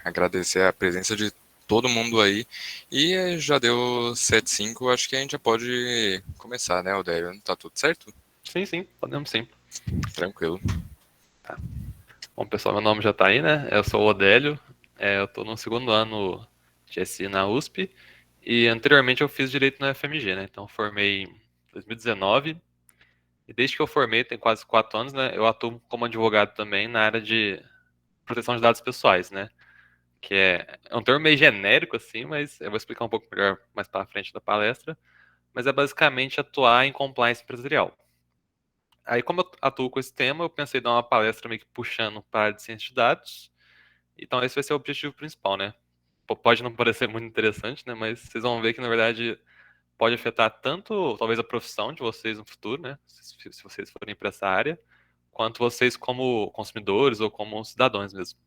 Agradecer a presença de todo mundo aí. E já deu 7:05, acho que a gente já pode começar, né, Odélio? Tá tudo certo? Sim, sim, podemos sim. Tranquilo. Tá. Bom, pessoal, meu nome já tá aí, né? Eu sou o Odélio, eu tô no segundo ano de SI na USP e anteriormente eu fiz Direito na FMG, né? Então eu formei em 2019 e desde que eu formei, tem quase 4 anos, né? Eu atuo como advogado também na área de proteção de dados pessoais, né? Que é um termo meio genérico assim, mas eu vou explicar um pouco melhor mais para frente da palestra. Mas é basicamente atuar em compliance empresarial. Aí, como eu atuo com esse tema, eu pensei em dar uma palestra meio que puxando para a área de ciência de dados. Então, esse vai ser o objetivo principal, né? Pode não parecer muito interessante, né? Mas vocês vão ver que, na verdade, pode afetar tanto, talvez, a profissão de vocês no futuro, né? Se vocês forem para essa área, quanto vocês como consumidores ou como cidadãos mesmo.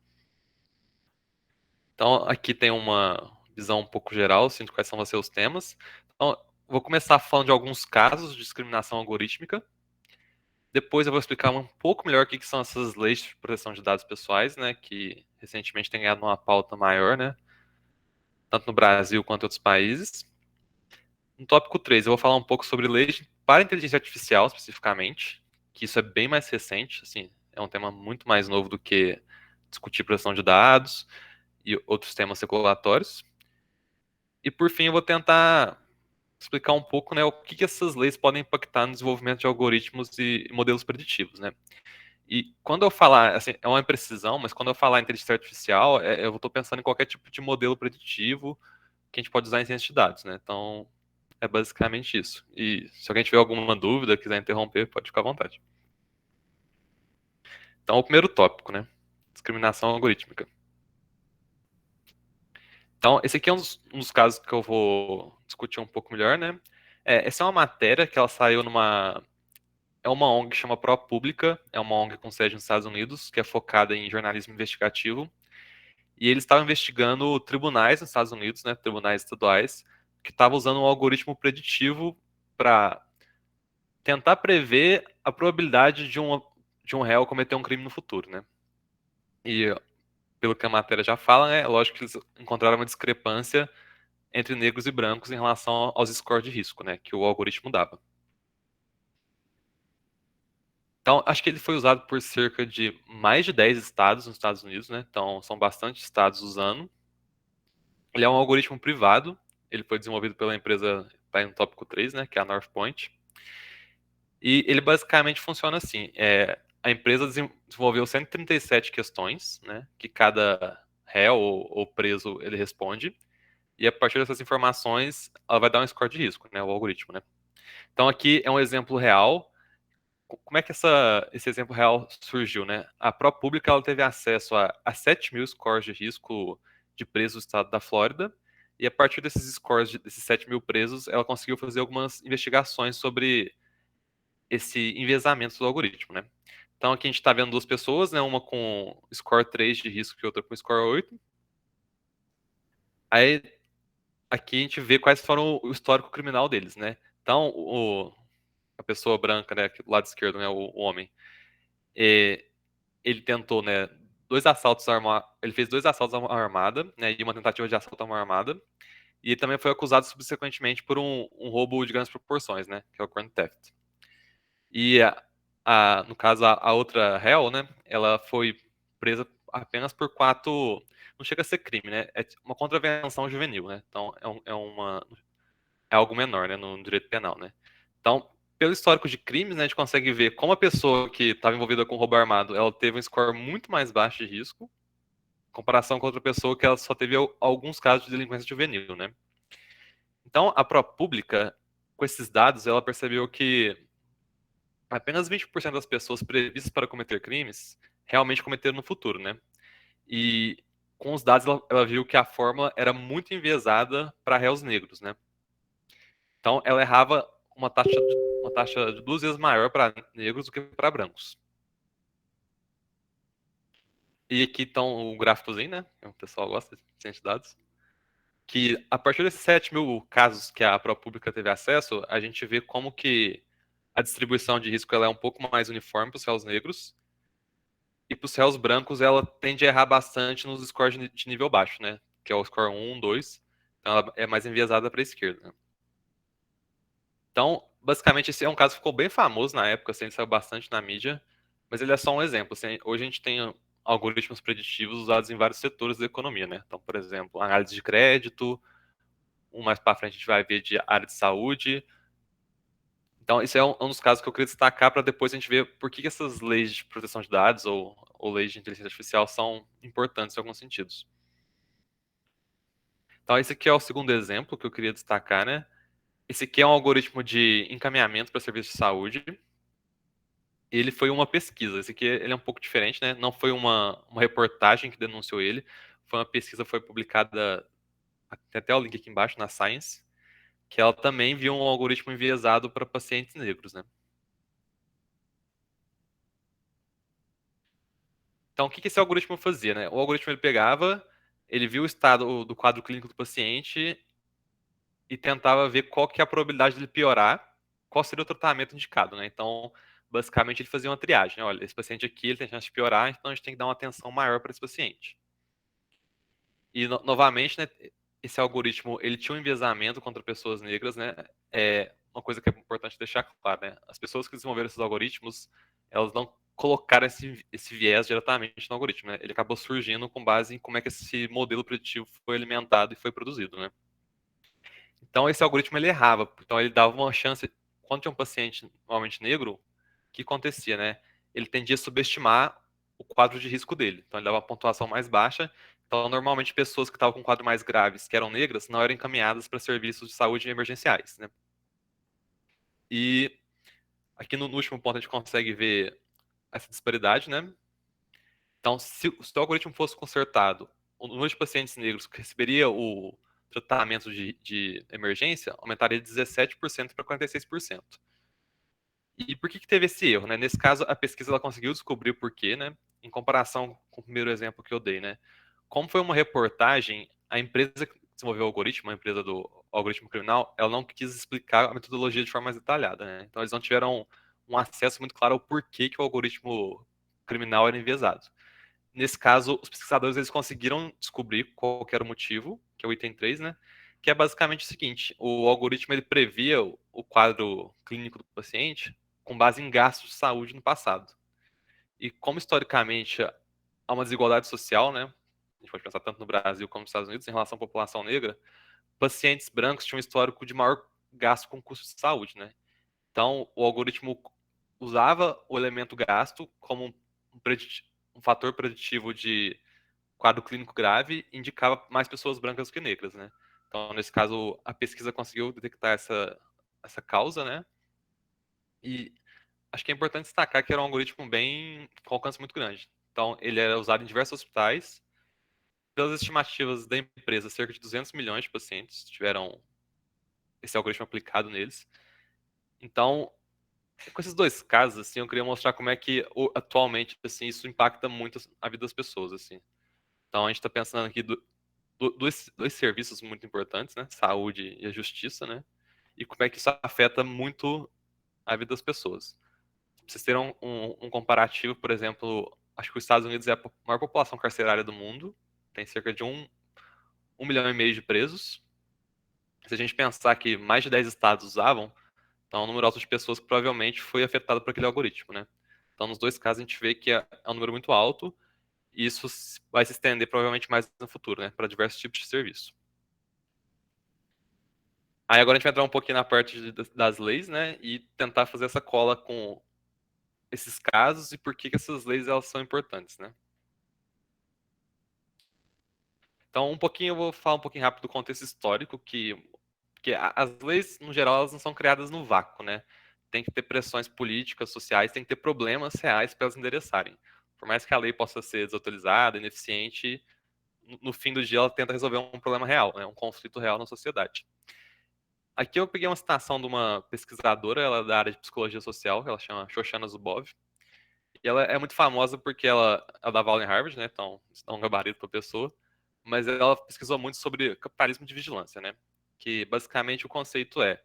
Então, aqui tem uma visão um pouco geral, assim, de quais são os seus temas. Então, vou começar falando de alguns casos de discriminação algorítmica. Depois eu vou explicar um pouco melhor o que são essas leis de proteção de dados pessoais, né, que recentemente tem ganhado uma pauta maior, né, tanto no Brasil quanto em outros países. No tópico 3 eu vou falar um pouco sobre leis para inteligência artificial, especificamente, que isso é bem mais recente, assim, é um tema muito mais novo do que discutir proteção de dados e outros temas regulatórios. E por fim eu vou tentar explicar um pouco, né, o que essas leis podem impactar no desenvolvimento de algoritmos e modelos preditivos, né. E quando eu falar, assim, é uma imprecisão, mas quando eu falar inteligência artificial, eu estou pensando em qualquer tipo de modelo preditivo que a gente pode usar em ciência de dados, né? Então, é basicamente isso. E se alguém tiver alguma dúvida, quiser interromper, pode ficar à vontade. Então, o primeiro tópico, né? Discriminação algorítmica. Então, esse aqui é um dos casos que eu vou discutir um pouco melhor, né? Essa é uma matéria que ela saiu numa. É uma ONG que chama ProPublica, é uma ONG com sede nos Estados Unidos, que é focada em jornalismo investigativo. E eles estavam investigando tribunais nos Estados Unidos, né, tribunais estaduais, que estavam usando um algoritmo preditivo para tentar prever a probabilidade de um réu cometer um crime no futuro, né? E pelo que a matéria já fala, né, é lógico que eles encontraram uma discrepância entre negros e brancos em relação aos scores de risco, né, que o algoritmo dava. Então, acho que ele foi usado por cerca de mais de 10 estados nos Estados Unidos, né? Então, são bastante estados usando. Ele é um algoritmo privado, ele foi desenvolvido pela empresa, tá aí no tópico 3, né, que é a Northpoint. E ele basicamente funciona assim, a empresa desenvolveu 137 questões, né, que cada réu ou preso ele responde, e a partir dessas informações ela vai dar um score de risco, né, o algoritmo, né. Então aqui é um exemplo real. Como é que esse exemplo real surgiu, né? A ProPublica ela teve acesso a 7 mil scores de risco de presos do estado da Flórida, e a partir desses scores, desses 7 mil presos, ela conseguiu fazer algumas investigações sobre esse enviesamento do algoritmo, né? Então aqui a gente está vendo duas pessoas, né? Uma com score 3 de risco e outra com score 8. Aí aqui a gente vê quais foram o histórico criminal deles, né? Então a pessoa branca, né, aqui do lado esquerdo, né, o homem, é, ele tentou, né, ele fez dois assaltos à mão armada, né, e uma tentativa de assalto à mão armada, e ele também foi acusado subsequentemente por um roubo de grandes proporções, né, que é o Grand Theft. E no caso a outra réu, né, ela foi presa apenas por quatro, não chega a ser crime, né, é uma contravenção juvenil, né, então é algo menor, né, no direito penal, né. Então, pelo histórico de crimes, né, a gente consegue ver como a pessoa que estava envolvida com roubo armado, ela teve um score muito mais baixo de risco, em comparação com outra pessoa que ela só teve alguns casos de delinquência juvenil, né. Então, a ProPublica, com esses dados, ela percebeu que apenas 20% das pessoas previstas para cometer crimes realmente cometeram no futuro, né. E com os dados, ela viu que a fórmula era muito enviesada para réus negros, né. Então, ela errava uma taxa de 2 vezes maior para negros do que para brancos. E aqui estão o gráficozinho, né? O pessoal gosta de ciência de dados. Que a partir desses 7 mil casos que a ProPublica teve acesso, a gente vê como que a distribuição de risco ela é um pouco mais uniforme para os réus negros. E para os réus brancos, ela tende a errar bastante nos scores de nível baixo, né? Que é o score 1, 2. Então ela é mais enviesada para a esquerda, né? Então, basicamente, esse é um caso que ficou bem famoso na época, assim, ele saiu bastante na mídia, mas ele é só um exemplo. Assim, hoje a gente tem algoritmos preditivos usados em vários setores da economia, né? Então, por exemplo, análise de crédito, um mais para frente a gente vai ver de área de saúde. Então, esse é um dos casos que eu queria destacar para depois a gente ver por que essas leis de proteção de dados ou leis de inteligência artificial são importantes em alguns sentidos. Então, esse aqui é o segundo exemplo que eu queria destacar, né? Esse aqui é um algoritmo de encaminhamento para serviços de saúde. Ele foi uma pesquisa. Esse aqui ele é um pouco diferente, né? Não foi uma reportagem que denunciou ele. Foi uma pesquisa que foi publicada, tem até o link aqui embaixo, na Science, que ela também viu um algoritmo enviesado para pacientes negros, né? Então, o que esse algoritmo fazia, né? O algoritmo ele pegava, ele viu o estado do quadro clínico do paciente e tentava ver qual que é a probabilidade dele piorar, qual seria o tratamento indicado, né? Então, basicamente, ele fazia uma triagem, né? Olha, esse paciente aqui ele tem chance de piorar, então a gente tem que dar uma atenção maior para esse paciente. E, novamente, né, esse algoritmo, ele tinha um enviesamento contra pessoas negras, né? É uma coisa que é importante deixar claro, né? As pessoas que desenvolveram esses algoritmos, elas não colocaram esse viés diretamente no algoritmo, né? Ele acabou surgindo com base em como é que esse modelo preditivo foi alimentado e foi produzido, né? Então, esse algoritmo, ele errava. Então, ele dava uma chance... Quando tinha um paciente, normalmente negro, o que acontecia, né? Ele tendia a subestimar o quadro de risco dele. Então, ele dava uma pontuação mais baixa. Então, normalmente, pessoas que estavam com quadros mais graves, que eram negras, não eram encaminhadas para serviços de saúde emergenciais, né? E aqui no último ponto, a gente consegue ver essa disparidade, né? Então, se o algoritmo fosse consertado, o número de pacientes negros que receberia o tratamento de emergência aumentaria de 17% para 46%. E por que teve esse erro, né? Nesse caso, a pesquisa ela conseguiu descobrir o porquê, né? Em comparação com o primeiro exemplo que eu dei, né? Como foi uma reportagem, a empresa que desenvolveu o algoritmo, a empresa do algoritmo criminal, ela não quis explicar a metodologia de forma mais detalhada, né? Então eles não tiveram um acesso muito claro ao porquê que o algoritmo criminal era enviesado. Nesse caso, os pesquisadores eles conseguiram descobrir qual que era o motivo, que é o item 3, né? Que é basicamente o seguinte: o algoritmo ele previa o quadro clínico do paciente com base em gastos de saúde no passado. E como historicamente há uma desigualdade social, né? A gente pode pensar tanto no Brasil como nos Estados Unidos em relação à população negra, pacientes brancos tinham um histórico de maior gasto com custos de saúde, né? Então, o algoritmo usava o elemento gasto como um fator preditivo de quadro clínico grave e indicava mais pessoas brancas que negras, né? Então, nesse caso, a pesquisa conseguiu detectar essa causa, né? E acho que é importante destacar que era um algoritmo bem com alcance muito grande. Então, ele era usado em diversos hospitais. Pelas estimativas da empresa, cerca de 200 milhões de pacientes tiveram esse algoritmo aplicado neles. Então, com esses dois casos, assim, eu queria mostrar como é que atualmente, assim, isso impacta muito a vida das pessoas, assim. Então, a gente está pensando aqui dois serviços muito importantes, né? Saúde e a justiça, né? E como é que isso afeta muito a vida das pessoas. Pra vocês terem um comparativo, por exemplo, acho que os Estados Unidos é a maior população carcerária do mundo, tem cerca de 1,5 milhão de presos. Se a gente pensar que mais de 10 estados usavam, então é um número alto de pessoas que provavelmente foi afetado por aquele algoritmo, né? Então, nos dois casos, a gente vê que é um número muito alto e isso vai se estender provavelmente mais no futuro, né? Para diversos tipos de serviço. Aí agora a gente vai entrar um pouquinho na parte das leis, né? E tentar fazer essa cola com esses casos e por que essas leis elas são importantes, né? Então, eu vou falar um pouquinho rápido do contexto histórico, que as leis, no geral, elas não são criadas no vácuo, né? Tem que ter pressões políticas, sociais, tem que ter problemas reais para elas endereçarem. Por mais que a lei possa ser desatualizada, ineficiente, no fim do dia ela tenta resolver um problema real, né? Um conflito real na sociedade. Aqui eu peguei uma citação de uma pesquisadora, ela é da área de psicologia social, ela chama Shoshana Zuboff. E ela é muito famosa porque ela dava aula em Harvard, né? Então, isso dá um gabarito para pessoa. Mas ela pesquisou muito sobre capitalismo de vigilância, né? Que basicamente o conceito é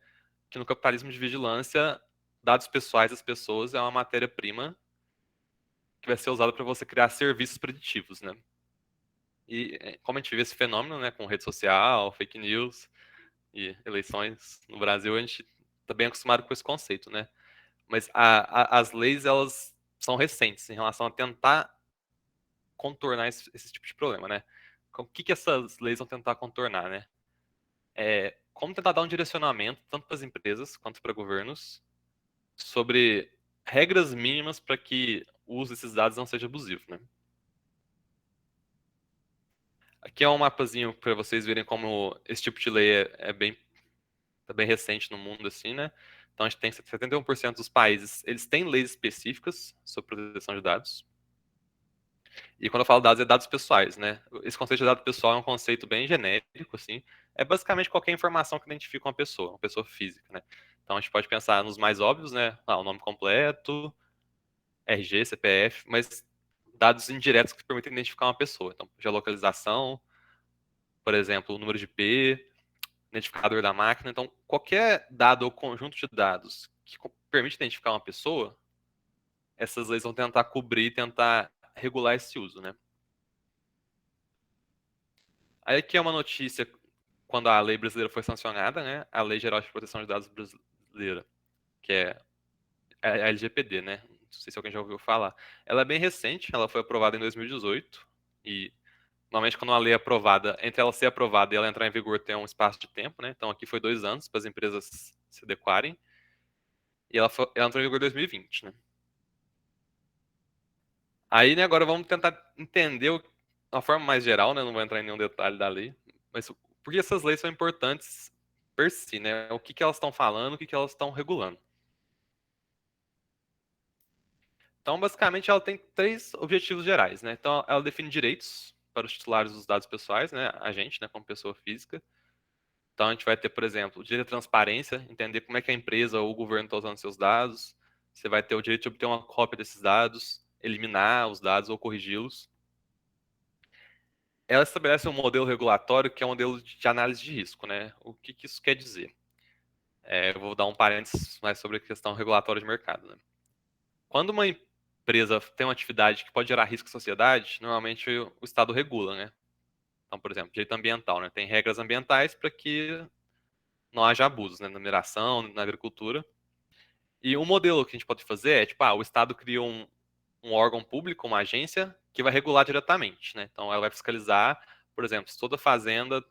que no capitalismo de vigilância, dados pessoais das pessoas é uma matéria-prima que vai ser usada para você criar serviços preditivos, né? E como a gente vê esse fenômeno, né, com rede social, fake news e eleições no Brasil, a gente está bem acostumado com esse conceito, né? Mas as leis, elas são recentes em relação a tentar contornar esse tipo de problema, né? O que essas leis vão tentar contornar, né? Como tentar dar um direcionamento, tanto para as empresas quanto para governos, sobre regras mínimas para que o uso desses dados não seja abusivo, né? Aqui é um mapazinho para vocês verem como esse tipo de lei tá bem recente no mundo, assim, né? Então a gente tem 71% dos países, eles têm leis específicas sobre proteção de dados. E quando eu falo dados, é dados pessoais, né? Esse conceito de dado pessoal é um conceito bem genérico, assim. É basicamente qualquer informação que identifica uma pessoa física, né? Então a gente pode pensar nos mais óbvios, né? O nome completo, RG, CPF, mas dados indiretos que permitem identificar uma pessoa. Então, geolocalização, por exemplo, o número de IP, identificador da máquina. Então, qualquer dado ou conjunto de dados que permite identificar uma pessoa, essas leis vão tentar cobrir e tentar regular esse uso, né? Aí aqui é uma notícia quando a lei brasileira foi sancionada, né? A Lei Geral de Proteção de Dados Brasileira, que é a LGPD, né? Não sei se alguém já ouviu falar. Ela é bem recente, ela foi aprovada em 2018 e normalmente quando uma lei é aprovada, entre ela ser aprovada e ela entrar em vigor tem um espaço de tempo, né? Então aqui foi 2 anos para as empresas se adequarem e ela entrou em vigor em 2020, né? Aí, né, agora vamos tentar entender de uma forma mais geral, né? Não vou entrar em nenhum detalhe da lei, mas por que essas leis são importantes per si, né? O que elas estão falando, o que elas estão regulando. Então, basicamente, ela tem 3 objetivos gerais, né? Então, ela define direitos para os titulares dos dados pessoais, né? A gente, né, como pessoa física. Então, a gente vai ter, por exemplo, o direito à transparência, entender como é que a empresa ou o governo está usando seus dados. Você vai ter o direito de obter uma cópia desses dados, eliminar os dados ou corrigi-los. Ela estabelece um modelo regulatório que é um modelo de análise de risco, né? O que isso quer dizer? Eu vou dar um parênteses mais sobre a questão regulatória de mercado, né? Quando uma empresa tem uma atividade que pode gerar risco à sociedade, normalmente o Estado regula, né? Então, por exemplo, direito ambiental, né? Tem regras ambientais para que não haja abusos, né? Na mineração, na agricultura. E um modelo que a gente pode fazer é, tipo, o Estado cria um órgão público, uma agência, que vai regular diretamente, né? Então, ela vai fiscalizar, por exemplo, se toda fazenda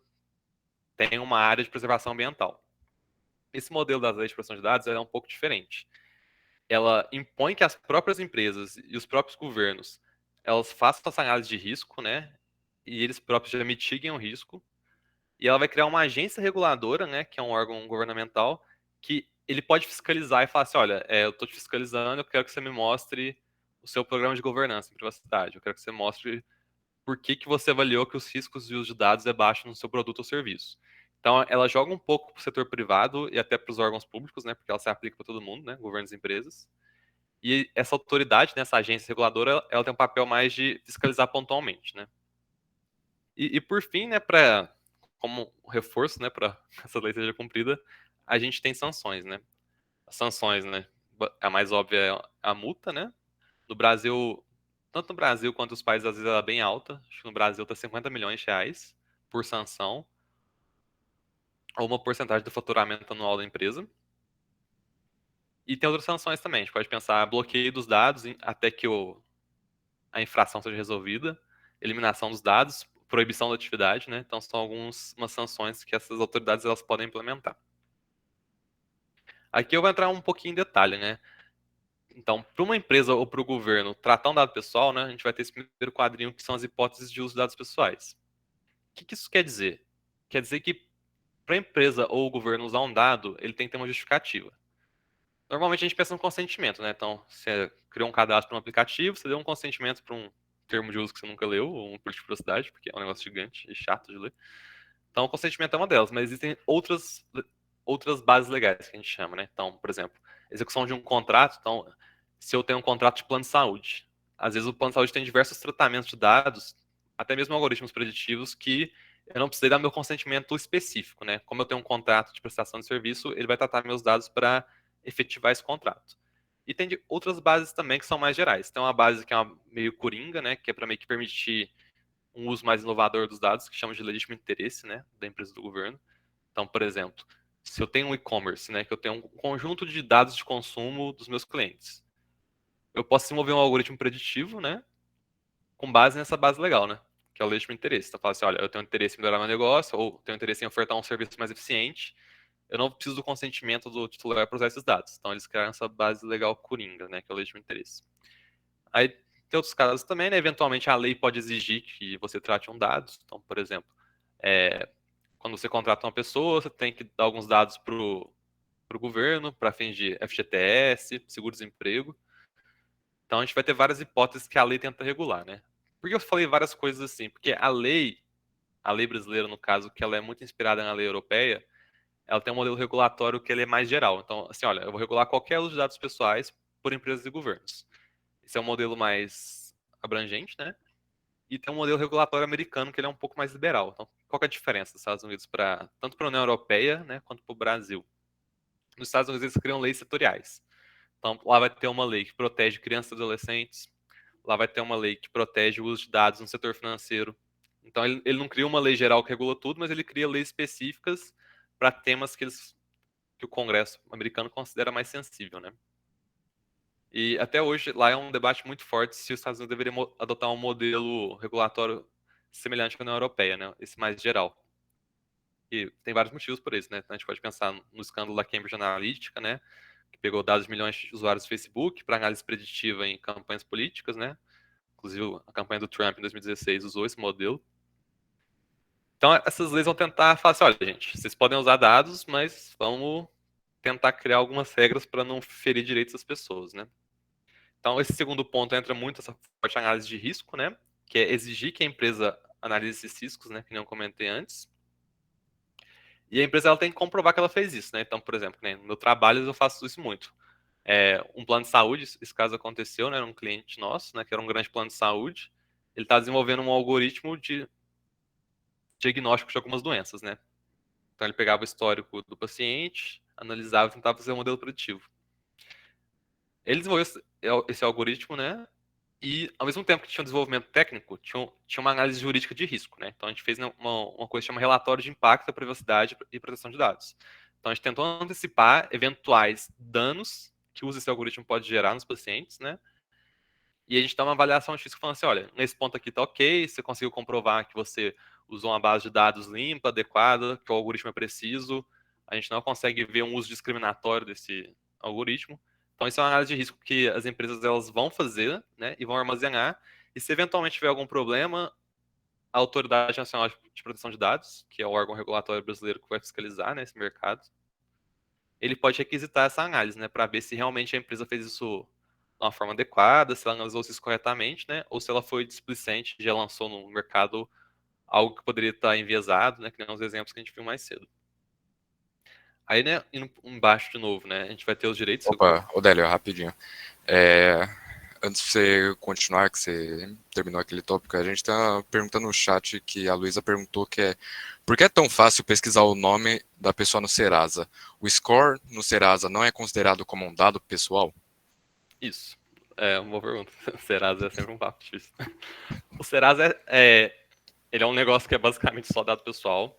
tem uma área de preservação ambiental. Esse modelo das leis de proteção de dados é um pouco diferente. Ela impõe que as próprias empresas e os próprios governos elas façam essa análise de risco, né? E eles próprios já mitiguem o risco. E ela vai criar uma agência reguladora, né? Que é um órgão governamental que ele pode fiscalizar e falar assim, olha, eu estou te fiscalizando, eu quero que você me mostre o seu programa de governança em privacidade. Eu quero que você mostre por que você avaliou que os riscos de uso de dados é baixo no seu produto ou serviço. Então, ela joga um pouco para o setor privado e até para os órgãos públicos, né? Porque ela se aplica para todo mundo, né? Governos e empresas. E essa autoridade, né, essa agência reguladora, ela tem um papel mais de fiscalizar pontualmente, né? E por fim, né, como reforço, né, para essa lei seja cumprida, a gente tem sanções, né? As sanções, né? A mais óbvia é a multa, né? No Brasil, tanto no Brasil quanto nos países, às vezes ela é bem alta. Acho que no Brasil tá 50 milhões de reais por sanção, ou uma porcentagem do faturamento anual da empresa. E tem outras sanções também. A gente pode pensar bloqueio dos dados até que a infração seja resolvida, eliminação dos dados, proibição da atividade, né? Então são umas sanções que essas autoridades elas podem implementar. Aqui eu vou entrar um pouquinho em detalhe, né? Então, para uma empresa ou para o governo tratar um dado pessoal, né, a gente vai ter esse primeiro quadrinho que são as hipóteses de uso de dados pessoais. O que isso quer dizer? Quer dizer que para a empresa ou o governo usar um dado, ele tem que ter uma justificativa. Normalmente a gente pensa no consentimento, né? Então, você criou um cadastro para um aplicativo, você deu um consentimento para um termo de uso que você nunca leu, ou um político de privacidade, porque é um negócio gigante e chato de ler. Então, o consentimento é uma delas, mas existem outras bases legais que a gente chama, né? Então, por exemplo, execução de um contrato. Então, se eu tenho um contrato de plano de saúde, às vezes o plano de saúde tem diversos tratamentos de dados, até mesmo algoritmos preditivos, que eu não precisei dar meu consentimento específico, né? Como eu tenho um contrato de prestação de serviço, ele vai tratar meus dados para efetivar esse contrato. E tem outras bases também que são mais gerais. Tem uma base que é meio coringa, né, que é para meio que permitir um uso mais inovador dos dados, que chama de legítimo interesse, né, da empresa do governo. Então, por exemplo, se eu tenho um e-commerce, né, que eu tenho um conjunto de dados de consumo dos meus clientes, eu posso desenvolver um algoritmo preditivo, né, com base nessa base legal, né, que é o legítimo interesse. Então, fala assim, olha, eu tenho interesse em melhorar meu negócio, ou tenho interesse em ofertar um serviço mais eficiente, eu não preciso do consentimento do titular para usar esses dados. Então, eles criaram essa base legal coringa, né, que é o legítimo interesse. Aí tem outros casos também, né? Eventualmente a lei pode exigir que você trate um dado. Então, por exemplo, é, quando você contrata uma pessoa, você tem que dar alguns dados para o governo, para fins de FGTS, seguro-desemprego. Então a gente vai ter várias hipóteses que a lei tenta regular, né? Por que eu falei várias coisas assim? Porque a lei brasileira, no caso, que ela é muito inspirada na lei europeia, ela tem um modelo regulatório que ele é mais geral. Então, assim, olha, eu vou regular qualquer uso de dados pessoais por empresas e governos. Esse é um modelo mais abrangente, né? E tem um modelo regulatório americano que ele é um pouco mais liberal. Então, qual que é a diferença dos Estados Unidos para tanto para a União Europeia, né, quanto para o Brasil? Nos Estados Unidos eles criam leis setoriais. Então, lá vai ter uma lei que protege crianças e adolescentes. Lá vai ter uma lei que protege o uso de dados no setor financeiro. Então, ele não cria uma lei geral que regula tudo, mas ele cria leis específicas para temas que o Congresso americano considera mais sensível, né? E até hoje lá é um debate muito forte se os Estados Unidos deveriam adotar um modelo regulatório semelhante à União Europeia, né? Esse mais geral. E tem vários motivos por isso, né? Então, a gente pode pensar no escândalo da Cambridge Analytica, né? Que pegou dados de milhões de usuários do Facebook para análise preditiva em campanhas políticas, né? Inclusive a campanha do Trump em 2016 usou esse modelo. Então essas leis vão tentar falar assim, olha, gente, vocês podem usar dados, mas vamos tentar criar algumas regras para não ferir direitos das pessoas, né? Então, esse segundo ponto entra muito essa forte análise de risco, né? Que é exigir que a empresa analise esses riscos, né? Que nem eu comentei antes. E a empresa ela tem que comprovar que ela fez isso, né? Então, por exemplo, né, no meu trabalho eu faço isso muito. Um plano de saúde, esse caso aconteceu, né? Era um cliente nosso, né? Que era um grande plano de saúde. Ele está desenvolvendo um algoritmo de diagnóstico de algumas doenças, né? Então, ele pegava o histórico do paciente, analisava e tentava fazer um modelo preditivo. Ele desenvolveu esse algoritmo, né? E, ao mesmo tempo que tinha um desenvolvimento técnico, tinha uma análise jurídica de risco, né? Então, a gente fez né, uma coisa que chama relatório de impacto da privacidade e proteção de dados. Então, a gente tentou antecipar eventuais danos que o uso desse algoritmo pode gerar nos pacientes, né? E a gente dá uma avaliação de risco falando assim, olha, nesse ponto aqui tá ok, você conseguiu comprovar que você usou uma base de dados limpa, adequada, que o algoritmo é preciso, a gente não consegue ver um uso discriminatório desse algoritmo. Então isso é uma análise de risco que as empresas elas vão fazer, né, e vão armazenar, e se eventualmente tiver algum problema, a Autoridade Nacional de Proteção de Dados, que é o órgão regulatório brasileiro que vai fiscalizar, né, esse mercado, ele pode requisitar essa análise, né, para ver se realmente a empresa fez isso de uma forma adequada, se ela analisou isso corretamente, né, ou se ela foi displicente e já lançou no mercado algo que poderia estar enviesado, né, que nem os exemplos que a gente viu mais cedo. Aí, né, indo embaixo de novo, né, a gente vai ter os direitos. Opa, Odélio, rapidinho. É, antes de você continuar, que você terminou aquele tópico, a gente está perguntando no chat que a Luísa perguntou que é por que é tão fácil pesquisar o nome da pessoa no Serasa? O score no Serasa não é considerado como um dado pessoal? Isso. É uma boa pergunta. O Serasa é sempre um papo difícil. O Serasa ele é um negócio que é basicamente só dado pessoal.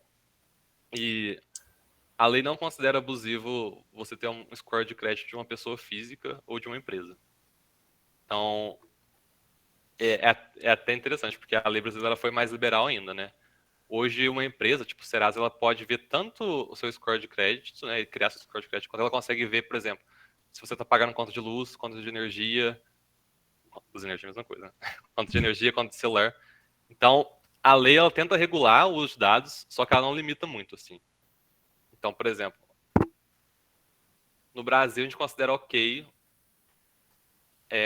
E a lei não considera abusivo você ter um score de crédito de uma pessoa física ou de uma empresa. Então, é até interessante, porque a lei brasileira foi mais liberal ainda, né? Hoje, uma empresa, tipo o Serasa, ela pode ver tanto o seu score de crédito, né, e criar seu score de crédito, quanto ela consegue ver, por exemplo, se você está pagando conta de luz, conta de energia, conta de energia é a mesma coisa, né? Conta de energia, conta de celular. Então, a lei, ela tenta regular o uso de dados, só que ela não limita muito, assim. Então, por exemplo, no Brasil, a gente considera ok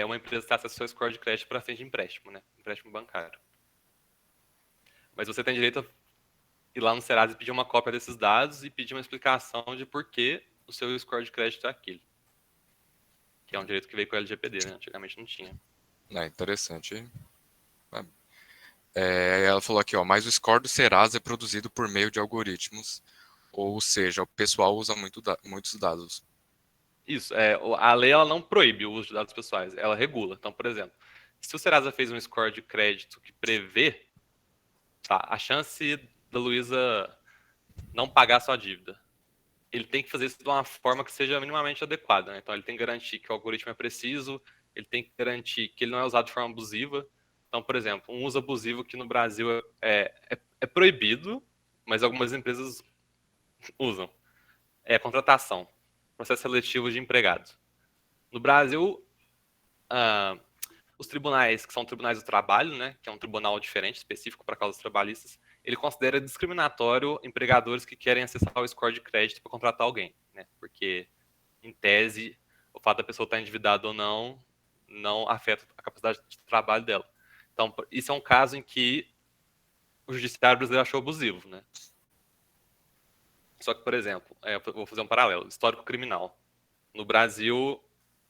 uma empresa ter acesso ao seu score de crédito para fins de empréstimo, né? Empréstimo bancário. Mas você tem direito a ir lá no Serasa e pedir uma cópia desses dados e pedir uma explicação de por que o seu score de crédito é aquele. Que é um direito que veio com o LGPD, né? Antigamente não tinha. É interessante. Ela falou aqui, ó, mas o score do Serasa é produzido por meio de algoritmos, ou seja, o pessoal usa muitos dados. Isso, a lei ela não proíbe o uso de dados pessoais, ela regula. Então, por exemplo, se o Serasa fez um score de crédito que prevê, tá, a chance da Luísa não pagar sua dívida, ele tem que fazer isso de uma forma que seja minimamente adequada, né? Então, ele tem que garantir que o algoritmo é preciso, ele tem que garantir que ele não é usado de forma abusiva. Então, por exemplo, um uso abusivo que no Brasil é proibido, mas algumas empresas usam. É a contratação, processo seletivo de empregados. No Brasil, ah, os tribunais, que são tribunais do trabalho, né, que é um tribunal diferente, específico para causas trabalhistas, ele considera discriminatório empregadores que querem acessar o score de crédito para contratar alguém, né, porque, em tese, o fato da pessoa estar endividada ou não afeta a capacidade de trabalho dela. Então, isso é um caso em que o judiciário brasileiro achou abusivo, né? Só que, por exemplo, eu vou fazer um paralelo, histórico criminal. No Brasil,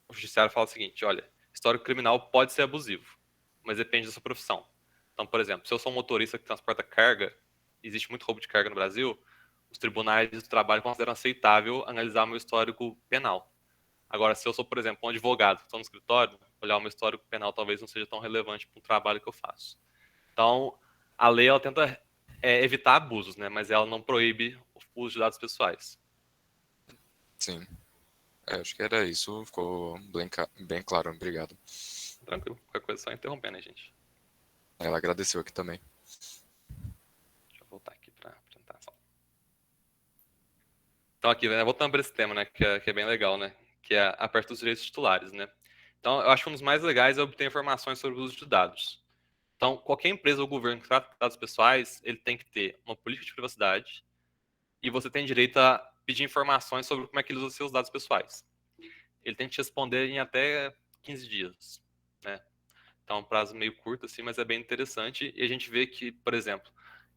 o judiciário fala o seguinte, olha, histórico criminal pode ser abusivo, mas depende da sua profissão. Então, por exemplo, se eu sou um motorista que transporta carga, existe muito roubo de carga no Brasil, os tribunais do trabalho consideram aceitável analisar meu histórico penal. Agora, se eu sou, por exemplo, um advogado que estou no escritório, olhar o meu histórico penal talvez não seja tão relevante para o trabalho que eu faço. Então, a lei ela tenta evitar abusos, né? Mas ela não proíbe o uso de dados pessoais. Sim. Acho que era isso. Ficou bem claro. Obrigado. Tranquilo, qualquer coisa é só interromper, né, gente? Ela agradeceu aqui também. Deixa eu voltar aqui para a apresentação. Então, aqui, né, voltando para esse tema, né, que é bem legal, né? Que é a parte dos direitos titulares, né? Então, eu acho que um dos mais legais é obter informações sobre o uso de dados. Então, qualquer empresa ou governo que trata de dados pessoais, ele tem que ter uma política de privacidade e você tem direito a pedir informações sobre como é que ele usa seus dados pessoais. Ele tem que te responder em até 15 dias, né? Então, é um prazo meio curto, assim, mas é bem interessante. E a gente vê que, por exemplo,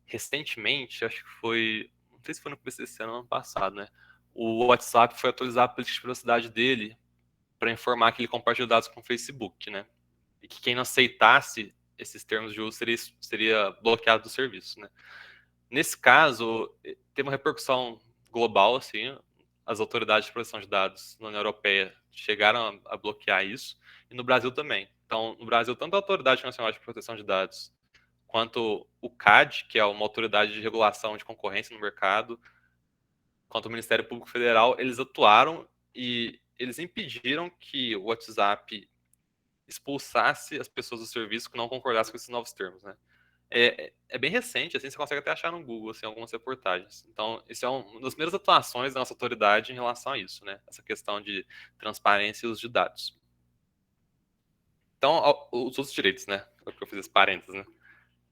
recentemente, acho que foi, não sei se foi no começo desse ano, ano passado, né? O WhatsApp foi atualizar a política de privacidade dele para informar que ele compartilha dados com o Facebook, né? E que quem não aceitasse esses termos de uso seria bloqueado do serviço, né? Nesse caso, tem uma repercussão global, assim, as autoridades de proteção de dados na União Europeia chegaram a bloquear isso, e no Brasil também. Então, no Brasil, tanto a Autoridade Nacional de Proteção de Dados quanto o CAD, que é uma autoridade de regulação de concorrência no mercado, quanto o Ministério Público Federal, eles atuaram e eles impediram que o WhatsApp expulsasse as pessoas do serviço que não concordassem com esses novos termos, né? É bem recente, assim, você consegue até achar no Google, assim, algumas reportagens. Então, isso é uma das primeiras atuações da nossa autoridade em relação a isso, né? Essa questão de transparência e uso de dados. Então, os outros direitos, né? É porque eu fiz esse parênteses, né?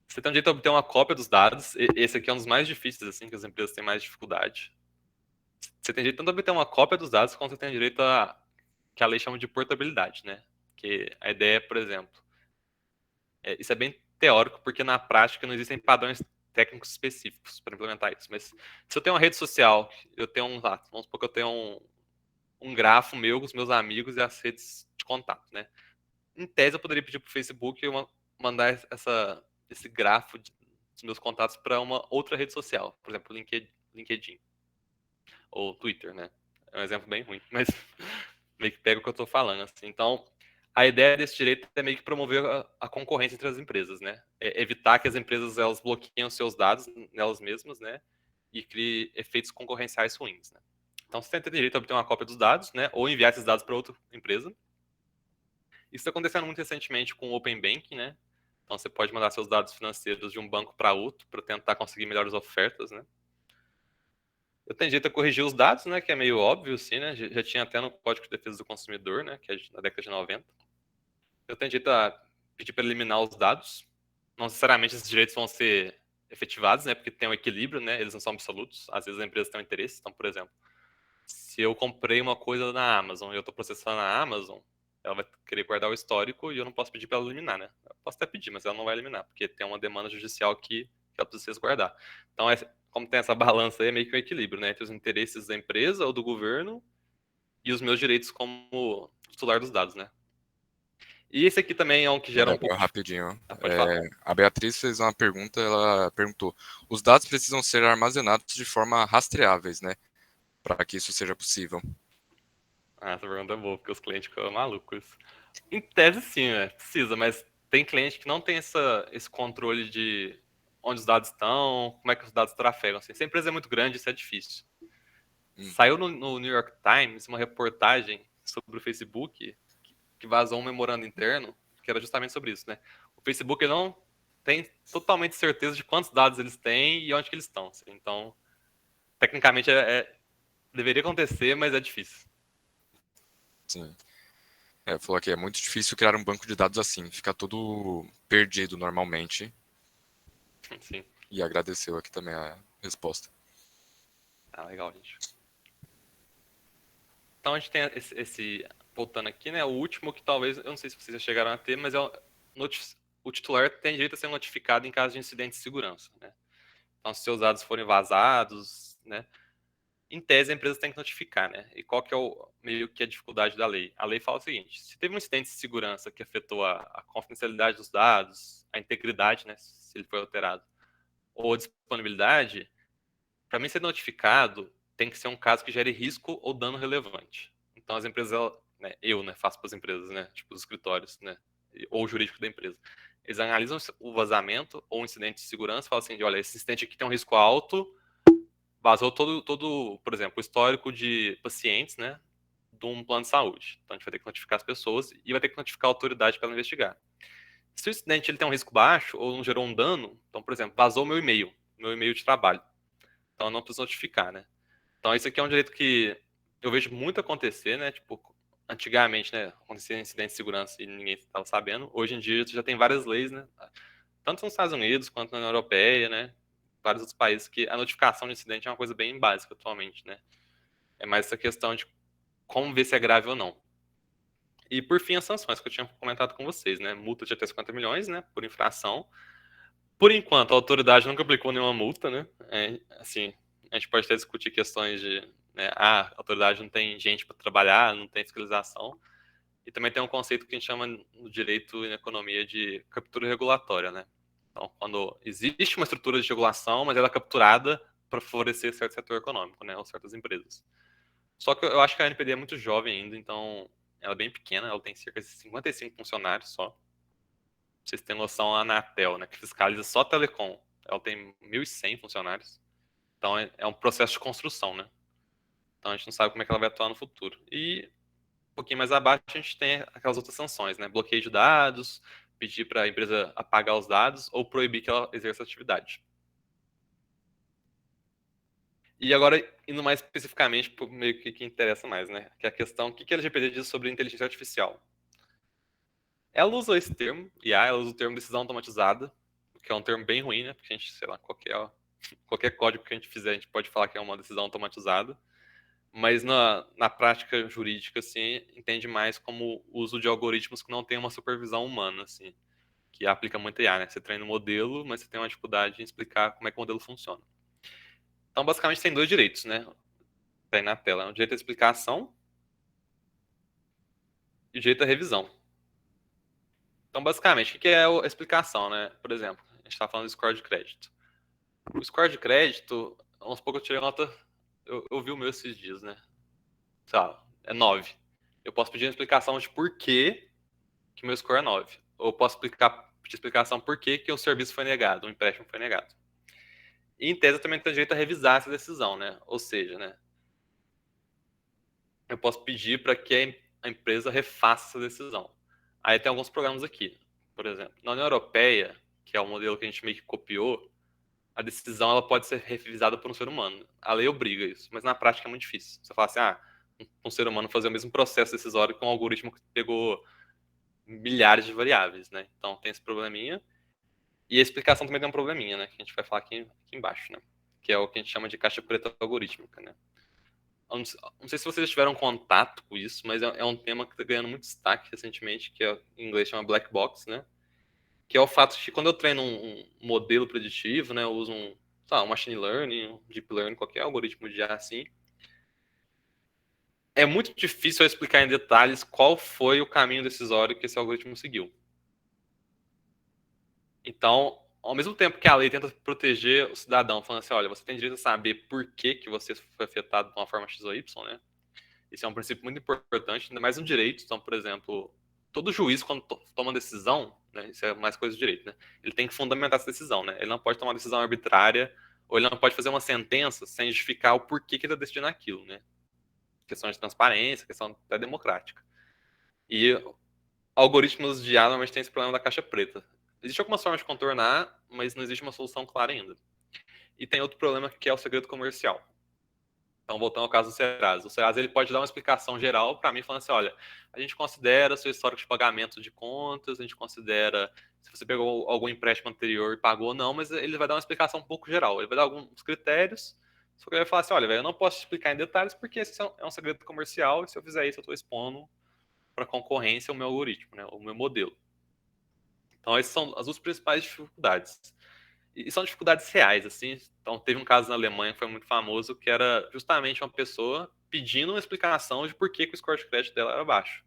Você tem o direito a obter uma cópia dos dados. Esse aqui é um dos mais difíceis, assim, que as empresas têm mais dificuldade. Você tem direito tanto a obter uma cópia dos dados, quanto você tem direito a que a lei chama de portabilidade, né? Que a ideia é, por exemplo, isso é bem teórico, porque na prática não existem padrões técnicos específicos para implementar isso. Mas se eu tenho uma rede social, eu tenho vamos supor que eu tenho um grafo meu com os meus amigos e as redes de contato, né? Em tese, eu poderia pedir para o Facebook mandar esse grafo dos meus contatos para uma outra rede social, por exemplo, LinkedIn ou Twitter, né? É um exemplo bem ruim, mas meio que pega o que eu estou falando, assim. Então, a ideia desse direito é meio que promover a concorrência entre as empresas, né? Evitar que as empresas elas bloqueiem os seus dados nelas mesmas, né? E crie efeitos concorrenciais ruins, né? Então, você tem direito a obter uma cópia dos dados, né? Ou enviar esses dados para outra empresa. Isso está acontecendo muito recentemente com o Open Banking, né? Então, você pode mandar seus dados financeiros de um banco para outro para tentar conseguir melhores ofertas, né? Eu tenho direito a corrigir os dados, né? Que é meio óbvio, assim, né? Já tinha até no Código de Defesa do Consumidor, né? Que é da década de 90. Eu tenho direito a pedir para eliminar os dados. Não necessariamente esses direitos vão ser efetivados, né? Porque tem um equilíbrio, né? Eles não são absolutos. Às vezes as empresas têm um interesse. Então, por exemplo, se eu comprei uma coisa na Amazon e eu estou processando a Amazon, ela vai querer guardar o histórico e eu não posso pedir para ela eliminar, né? Eu posso até pedir, mas ela não vai eliminar, porque tem uma demanda judicial que ela precisa resguardar. Então, como tem essa balança aí, é meio que um equilíbrio, né? Entre os interesses da empresa ou do governo e os meus direitos como titular dos dados, né? E esse aqui também é um que gera um Agora, pouco de... rapidinho. Pode falar. A Beatriz fez uma pergunta, ela perguntou: os dados precisam ser armazenados de forma rastreáveis, né? Para que isso seja possível. Ah, essa pergunta é boa, porque os clientes ficam malucos. Em tese, sim, né? Precisa, mas tem cliente que não tem esse controle de onde os dados estão, como é que os dados trafegam. Assim. Se a empresa é muito grande, isso é difícil. Uhum. Saiu no New York Times uma reportagem sobre o Facebook que vazou um memorando interno que era justamente sobre isso, né? O Facebook não tem totalmente certeza de quantos dados eles têm e onde que eles estão. Assim. Então, tecnicamente, deveria acontecer, mas é difícil. Sim. Falou que é muito difícil criar um banco de dados assim, fica tudo perdido normalmente. Sim. E agradeceu aqui também a resposta. Tá legal, gente. Então a gente tem voltando aqui, né? O último que talvez, eu não sei se vocês já chegaram a ter, mas o titular tem direito a ser notificado em caso de incidente de segurança, né? Então, se seus dados forem vazados, né? Em tese, a empresa tem que notificar, né? E qual que é meio que a dificuldade da lei? A lei fala o seguinte: se teve um incidente de segurança que afetou a confidencialidade dos dados, a integridade, né? Se ele foi alterado, ou a disponibilidade, para mim ser notificado, tem que ser um caso que gere risco ou dano relevante. Então as empresas, né, né, faço para as empresas, né, tipo os escritórios, né, ou o jurídico da empresa. Eles analisam o vazamento ou o incidente de segurança, falam assim, olha, esse incidente aqui tem um risco alto, vazou todo, por exemplo, o histórico de pacientes, né, de um plano de saúde. Então a gente vai ter que notificar as pessoas e vai ter que notificar a autoridade para ela investigar. Se o incidente ele tem um risco baixo ou não gerou um dano, então, por exemplo, vazou meu e-mail de trabalho. Então eu não preciso notificar, né? Então, isso aqui é um direito que eu vejo muito acontecer, né? Tipo, antigamente, né? Acontecia incidente de segurança e ninguém estava sabendo. Hoje em dia, já tem várias leis, né? Tanto nos Estados Unidos quanto na União Europeia, né? Vários outros países que a notificação de incidente é uma coisa bem básica atualmente, né? É mais essa questão de como ver se é grave ou não. E, por fim, as sanções que eu tinha comentado com vocês, né? Multa de até 50 milhões, né? Por infração. Por enquanto, a autoridade nunca aplicou nenhuma multa, né? Assim, a gente pode até discutir questões de, né, a autoridade não tem gente para trabalhar, não tem fiscalização. E também tem um conceito que a gente chama no direito e na economia de captura regulatória, né? Então, quando existe uma estrutura de regulação, mas ela é capturada para favorecer certo setor econômico, né, ou certas empresas. Só que eu acho que a NPD é muito jovem ainda, então ela é bem pequena, ela tem cerca de 55 funcionários só. Pra vocês terem noção, a Anatel, né, que fiscaliza só telecom, ela tem 1.100 funcionários. Então é um processo de construção, né? Então a gente não sabe como é que ela vai atuar no futuro. E um pouquinho mais abaixo a gente tem aquelas outras sanções, né? Bloqueio de dados, pedir para a empresa apagar os dados ou proibir que ela exerça a atividade. E agora, indo mais especificamente para meio que interessa mais, né? Que é a questão, o que a LGPD diz sobre inteligência artificial? Ela usa esse termo, IA, ela usa o termo decisão automatizada, que é um termo bem ruim, né? Porque a gente, sei lá, qualquer código que a gente fizer, a gente pode falar que é uma decisão automatizada. Mas na prática jurídica, assim, entende mais como o uso de algoritmos que não tem uma supervisão humana, assim, que aplica muito IA, né? Você treina o modelo, mas você tem uma dificuldade em explicar como é que o modelo funciona. Então, basicamente, tem dois direitos, né? Tá aí na tela. O direito à explicação e o direito à revisão. Então, basicamente, o que é a explicação, né? Por exemplo, a gente está falando do score de crédito. O score de crédito, vamos supor que eu tirei nota. Eu vi o meu esses dias, né? Sei lá, é 9. Eu posso pedir uma explicação de por que meu score é 9. Ou eu posso pedir explicação por que o serviço foi negado, o empréstimo foi negado. E em tese eu também tenho direito a revisar essa decisão, né? Ou seja, né? Eu posso pedir para que a empresa refaça essa decisão. Aí tem alguns programas aqui, por exemplo. Na União Europeia, que é o modelo que a gente meio que copiou, a decisão ela pode ser revisada por um ser humano. A lei obriga isso, mas na prática é muito difícil. Você fala assim, um ser humano fazer o mesmo processo decisório com um algoritmo que pegou milhares de variáveis, né? Então tem esse probleminha. E a explicação também tem um probleminha, né? Que a gente vai falar aqui embaixo, né? Que é o que a gente chama de caixa preta algorítmica, né? Eu não sei se vocês já tiveram contato com isso, mas é um tema que está ganhando muito destaque recentemente, que em inglês chama black box, né? Que é o fato de que quando eu treino um modelo preditivo, né? Eu uso sei lá, um machine learning, um deep learning, qualquer algoritmo de IA assim, é muito difícil eu explicar em detalhes qual foi o caminho decisório que esse algoritmo seguiu. Então, ao mesmo tempo que a lei tenta proteger o cidadão, falando assim, olha, você tem direito a saber por que você foi afetado de uma forma X ou Y, né? Esse é um princípio muito importante, ainda mais no direito. Então, por exemplo, todo juiz, quando toma decisão, né, isso é mais coisa do direito, né, ele tem que fundamentar essa decisão. Né? Ele não pode tomar uma decisão arbitrária, ou ele não pode fazer uma sentença sem justificar o porquê que ele está decidindo aquilo. Né? Questão de transparência, questão até democrática. E algoritmos de IA normalmente tem esse problema da caixa preta. Existe algumas formas de contornar, mas não existe uma solução clara ainda. E tem outro problema que é o segredo comercial. Então, voltando ao caso do Serasa. O Serasa ele pode dar uma explicação geral para mim, falando assim, olha, a gente considera seu histórico de pagamento de contas, a gente considera se você pegou algum empréstimo anterior e pagou ou não, mas ele vai dar uma explicação um pouco geral. Ele vai dar alguns critérios, só que ele vai falar assim, olha, eu não posso explicar em detalhes porque esse é um segredo comercial e se eu fizer isso eu estou expondo para concorrência o meu algoritmo, né, o meu modelo. Então, essas são as duas principais dificuldades. E são dificuldades reais, assim. Então, teve um caso na Alemanha que foi muito famoso, que era justamente uma pessoa pedindo uma explicação de por que o score de crédito dela era baixo.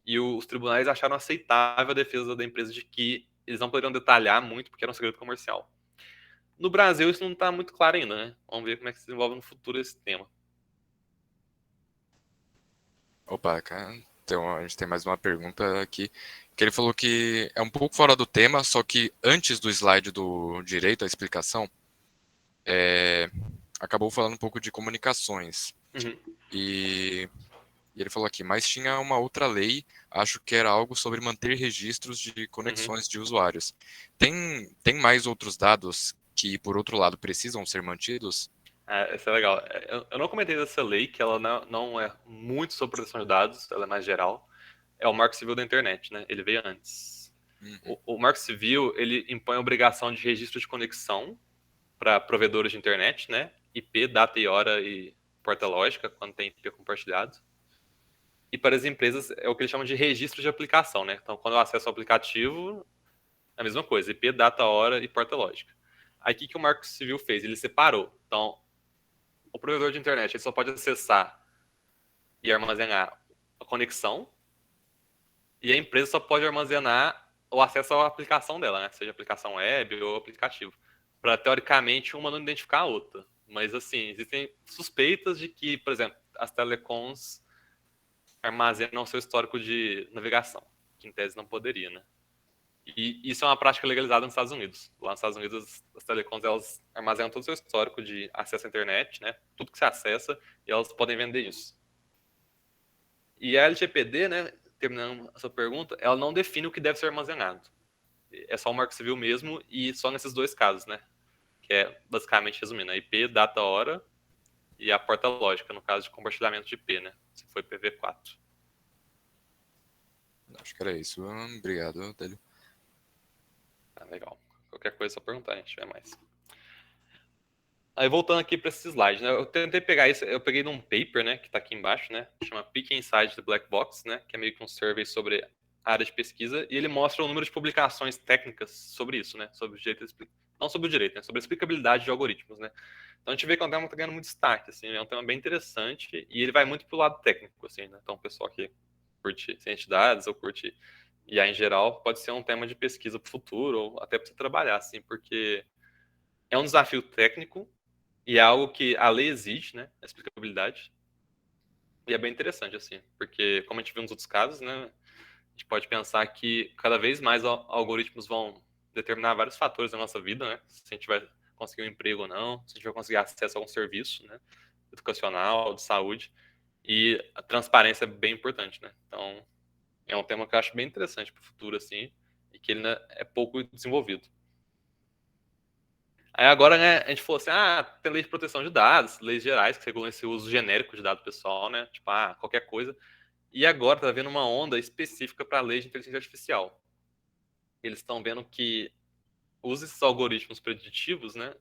E os tribunais acharam aceitável a defesa da empresa de que eles não poderiam detalhar muito porque era um segredo comercial. No Brasil, isso não está muito claro ainda, né? Vamos ver como é que se desenvolve no futuro esse tema. Opa, cara, então a gente tem mais uma pergunta aqui, que ele falou que é um pouco fora do tema, só que antes do slide do direito, a explicação, acabou falando um pouco de comunicações. Uhum, E ele falou aqui, mas tinha uma outra lei, acho que era algo sobre manter registros de uhum. conexões de usuários. Tem mais outros dados que, por outro lado, precisam ser mantidos? Isso é legal. Eu não comentei dessa lei, que ela não é muito sobre proteção de dados, ela é mais geral. É o Marco Civil da Internet, né? Ele veio antes. Uhum. O Marco Civil, ele impõe a obrigação de registro de conexão para provedores de internet, né? IP, data e hora e porta lógica, quando tem IP compartilhado. E para as empresas é o que eles chamam de registro de aplicação, né? Então, quando eu acesso ao aplicativo, é a mesma coisa, IP, data, hora e porta lógica. Aí o que o Marco Civil fez? Ele separou. Então, o provedor de internet ele só pode acessar e armazenar a conexão, e a empresa só pode armazenar o acesso à aplicação dela, né? Seja aplicação web ou aplicativo. Para, teoricamente, uma não identificar a outra. Mas, assim, existem suspeitas de que, por exemplo, as telecoms armazenam seu histórico de navegação, que em tese não poderia, né? E isso é uma prática legalizada nos Estados Unidos. Lá nos Estados Unidos, as telecoms, elas armazenam todo o seu histórico de acesso à internet, né? Tudo que você acessa, e elas podem vender isso. E a LGPD, né, terminando a sua pergunta, ela não define o que deve ser armazenado. É só o Marco Civil mesmo e só nesses dois casos, né? Que é, basicamente, resumindo, a IP, data, hora e a porta lógica, no caso de compartilhamento de IP, né? Se for IPv4. Acho que era isso. Obrigado, Délio. Tá, legal. Qualquer coisa é só perguntar, a gente tiver mais. Aí voltando aqui para esse slide, né? Eu tentei pegar isso, eu peguei num paper, né, que está aqui embaixo, né? Chama Peek Inside the Black Box, né? Que é meio que um survey sobre a área de pesquisa, e ele mostra o número de publicações técnicas sobre isso, né? Sobre o direito, não sobre o direito, né? Sobre a explicabilidade de algoritmos, né? Então a gente vê que é um tema que está ganhando muito destaque, assim, é um tema bem interessante e ele vai muito pro lado técnico, assim, né? Então o pessoal que curte ciência de dados ou curte IA em geral pode ser um tema de pesquisa para o futuro ou até para você trabalhar, assim, porque é um desafio técnico e é algo que a lei exige, né? A explicabilidade. E é bem interessante, assim, porque, como a gente viu nos outros casos, né? A gente pode pensar que cada vez mais algoritmos vão determinar vários fatores da nossa vida, né? Se a gente vai conseguir um emprego ou não, se a gente vai conseguir acesso a algum serviço, né? Educacional, de saúde. E a transparência é bem importante, né? Então, é um tema que eu acho bem interessante para o futuro, assim, e que ele, né, é pouco desenvolvido. Aí agora, né, a gente falou assim, tem lei de proteção de dados, leis gerais que regulam esse uso genérico de dado pessoal, né? Tipo, qualquer coisa. E agora tá vendo uma onda específica para a lei de inteligência artificial. Eles estão vendo que usa esses algoritmos preditivos, né?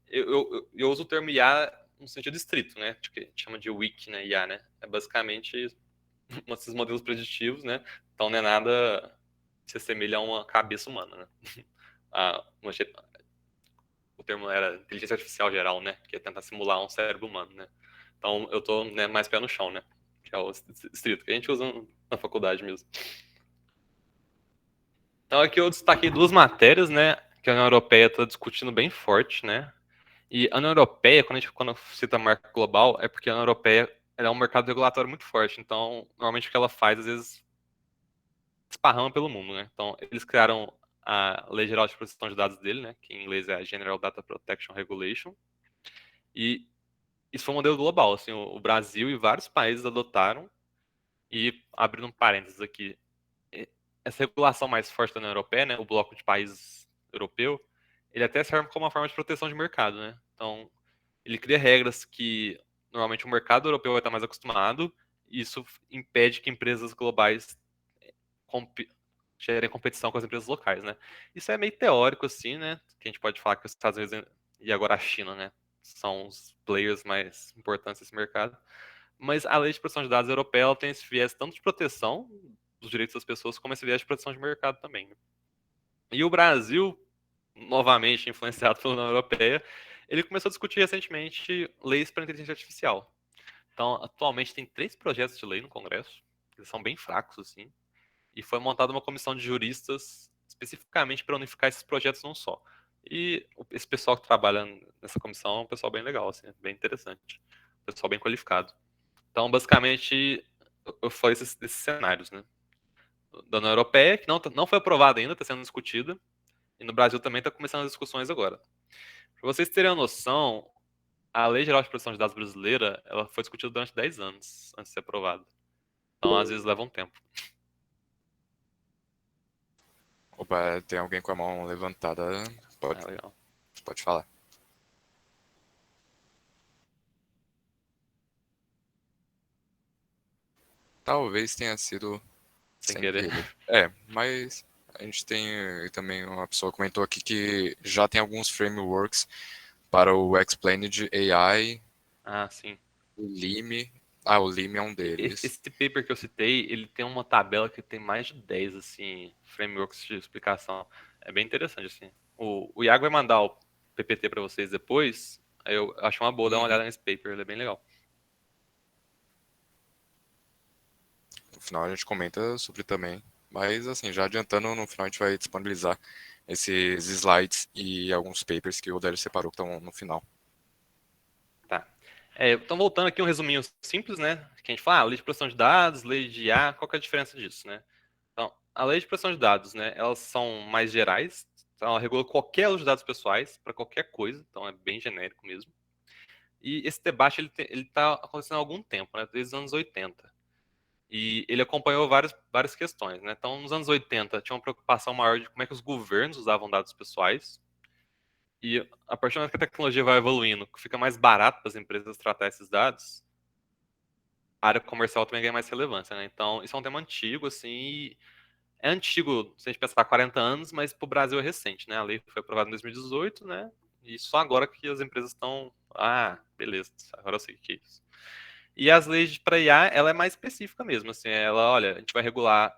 Eu uso o termo IA no sentido estrito, né? Que a gente chama de weak, né? IA, né? É basicamente esses modelos preditivos, né? Então não é nada que se assemelha a uma cabeça humana, né? O termo era inteligência artificial geral, né? Que é tentar simular um cérebro humano, né? Então eu tô, né, mais pé no chão, né? Que é o estrito, que a gente usa na faculdade mesmo. Então aqui eu destaquei duas matérias, né? Que a União Europeia está discutindo bem forte, né? E a União Europeia, quando cita marca global, é porque a União Europeia ela é um mercado regulatório muito forte, então normalmente o que ela faz às vezes esparrama pelo mundo, né? Então eles criaram a Lei Geral de Proteção de Dados dele, né? Que em inglês é a General Data Protection Regulation, e isso foi um modelo global, assim, o Brasil e vários países adotaram. E abrindo um parênteses aqui, essa regulação mais forte da União Europeia, né, o bloco de países europeu, ele até serve como uma forma de proteção de mercado, né? Então, ele cria regras que normalmente o mercado europeu vai estar mais acostumado, e isso impede que empresas globais compi gerem competição com as empresas locais, né? Isso é meio teórico, assim, né? Que a gente pode falar que os Estados Unidos e agora a China, né? São os players mais importantes desse mercado. Mas a lei de proteção de dados europeia ela tem esse viés tanto de proteção dos direitos das pessoas, como esse viés de proteção de mercado também, né? E o Brasil, novamente influenciado pela União Europeia, ele começou a discutir recentemente leis para inteligência artificial. Então, atualmente tem 3 projetos de lei no Congresso, eles são bem fracos, assim, e foi montada uma comissão de juristas especificamente para unificar esses projetos num só. E esse pessoal que trabalha nessa comissão é um pessoal bem legal, assim, bem interessante, um pessoal bem qualificado. Então, basicamente, eu falei esses cenários, né? Da União Europeia, que não foi aprovada ainda, está sendo discutida, e no Brasil também está começando as discussões agora. Para vocês terem uma noção, a Lei Geral de Proteção de Dados brasileira, ela foi discutida durante 10 anos antes de ser aprovada. Então, às vezes, leva um tempo. Opa, tem alguém com a mão levantada. Pode, Ah, legal. pode falar. Talvez tenha sido Sem sem querer. querer. É, mas a gente tem também uma pessoa comentou aqui que já tem alguns frameworks para o Explained AI, Ah, sim. o Lime. Ah, o Lime é um Esse, deles. esse paper que eu citei, ele tem uma tabela que tem mais de 10, assim, frameworks de explicação. É bem interessante, assim. O Iago vai mandar o PPT para vocês depois. Aí eu acho uma boa dar uma Uhum. olhada nesse paper, ele é bem legal. No final a gente comenta sobre também. Mas assim, já adiantando, no final a gente vai disponibilizar esses slides e alguns papers que o Délio separou que estão no final. Tá. Então, voltando aqui, um resuminho simples, né? Que a gente fala, lei de proteção de dados, lei de IA, qual que é a diferença disso, né? Então, a lei de proteção de dados, né? Elas são mais gerais, então ela regula qualquer uso de dados pessoais para qualquer coisa, então é bem genérico mesmo. E esse debate, ele tá acontecendo há algum tempo, né? Desde os anos 80. E ele acompanhou várias questões, né? Então, nos anos 80, tinha uma preocupação maior de como é que os governos usavam dados pessoais. E a partir do momento que a tecnologia vai evoluindo, que fica mais barato para as empresas tratar esses dados, a área comercial também ganha mais relevância, né? Então, isso é um tema antigo, assim, e é antigo, se a gente pensar 40 anos, mas para o Brasil é recente, né? A lei foi aprovada em 2018, né? E só agora que as empresas estão, beleza, agora eu sei o que é isso. E as leis para IA, ela é mais específica mesmo, assim, ela, olha, a gente vai regular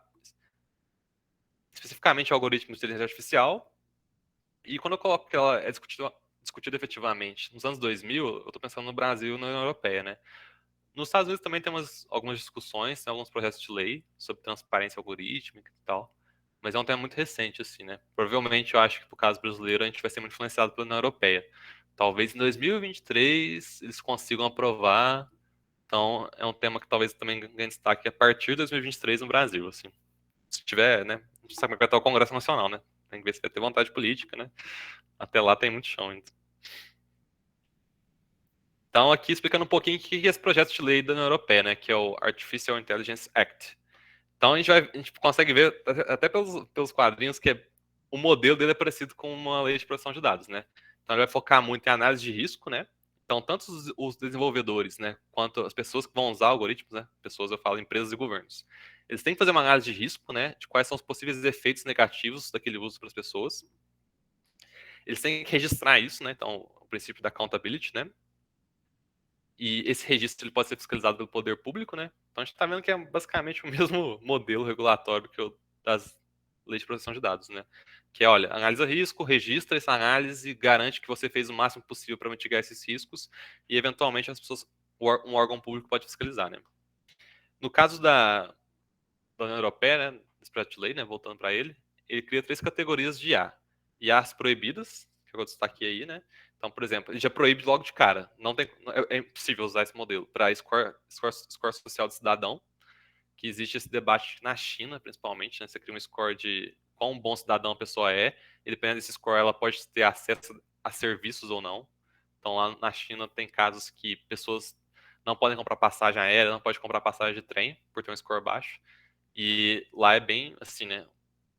especificamente o algoritmo de inteligência artificial, e quando eu coloco que ela é discutida efetivamente nos anos 2000, eu estou pensando no Brasil e na União Europeia, né? Nos Estados Unidos também temos algumas discussões, tem alguns projetos de lei sobre transparência algorítmica e tal, mas é um tema muito recente, assim, né? Provavelmente eu acho que, pro caso brasileiro, a gente vai ser muito influenciado pela União Europeia. Talvez em 2023 eles consigam aprovar, então é um tema que talvez também ganhe destaque a partir de 2023 no Brasil, assim. Se tiver, né? A gente sabe como é que vai estar o Congresso Nacional, né? Tem que ver se vai ter vontade política, né? Até lá tem muito chão ainda. Então, aqui explicando um pouquinho o que é esse projeto de lei da União Europeia, né? Que é o Artificial Intelligence Act. Então, a gente consegue ver, até pelos quadrinhos, que o modelo dele é parecido com uma lei de proteção de dados, né? Então, ele vai focar muito em análise de risco, né? Então, tanto os desenvolvedores, né, quanto as pessoas que vão usar algoritmos, né? Pessoas, eu falo, empresas e governos. Eles têm que fazer uma análise de risco, né? De quais são os possíveis efeitos negativos daquele uso para as pessoas. Eles têm que registrar isso, né? Então, o princípio da accountability, né? E esse registro ele pode ser fiscalizado pelo poder público, né? Então a gente está vendo que é basicamente o mesmo modelo regulatório que o das leis de proteção de dados, né? Que é, olha, analisa risco, registra essa análise, garante que você fez o máximo possível para mitigar esses riscos e eventualmente as pessoas, um órgão público pode fiscalizar, né? No caso da União Europeia, né, desse projeto de lei, né, voltando para ele cria 3 categorias de IA. IAs proibidas, que eu destaquei aí, né? Então, por exemplo, ele já proíbe logo de cara. Não tem, é impossível usar esse modelo para score social de cidadão, que existe esse debate na China, principalmente, né? Você cria um score de quão bom cidadão a pessoa é, e dependendo desse score, ela pode ter acesso a serviços ou não. Então, lá na China, tem casos que pessoas não podem comprar passagem aérea, não podem comprar passagem de trem, por ter um score baixo. E lá é bem assim, né?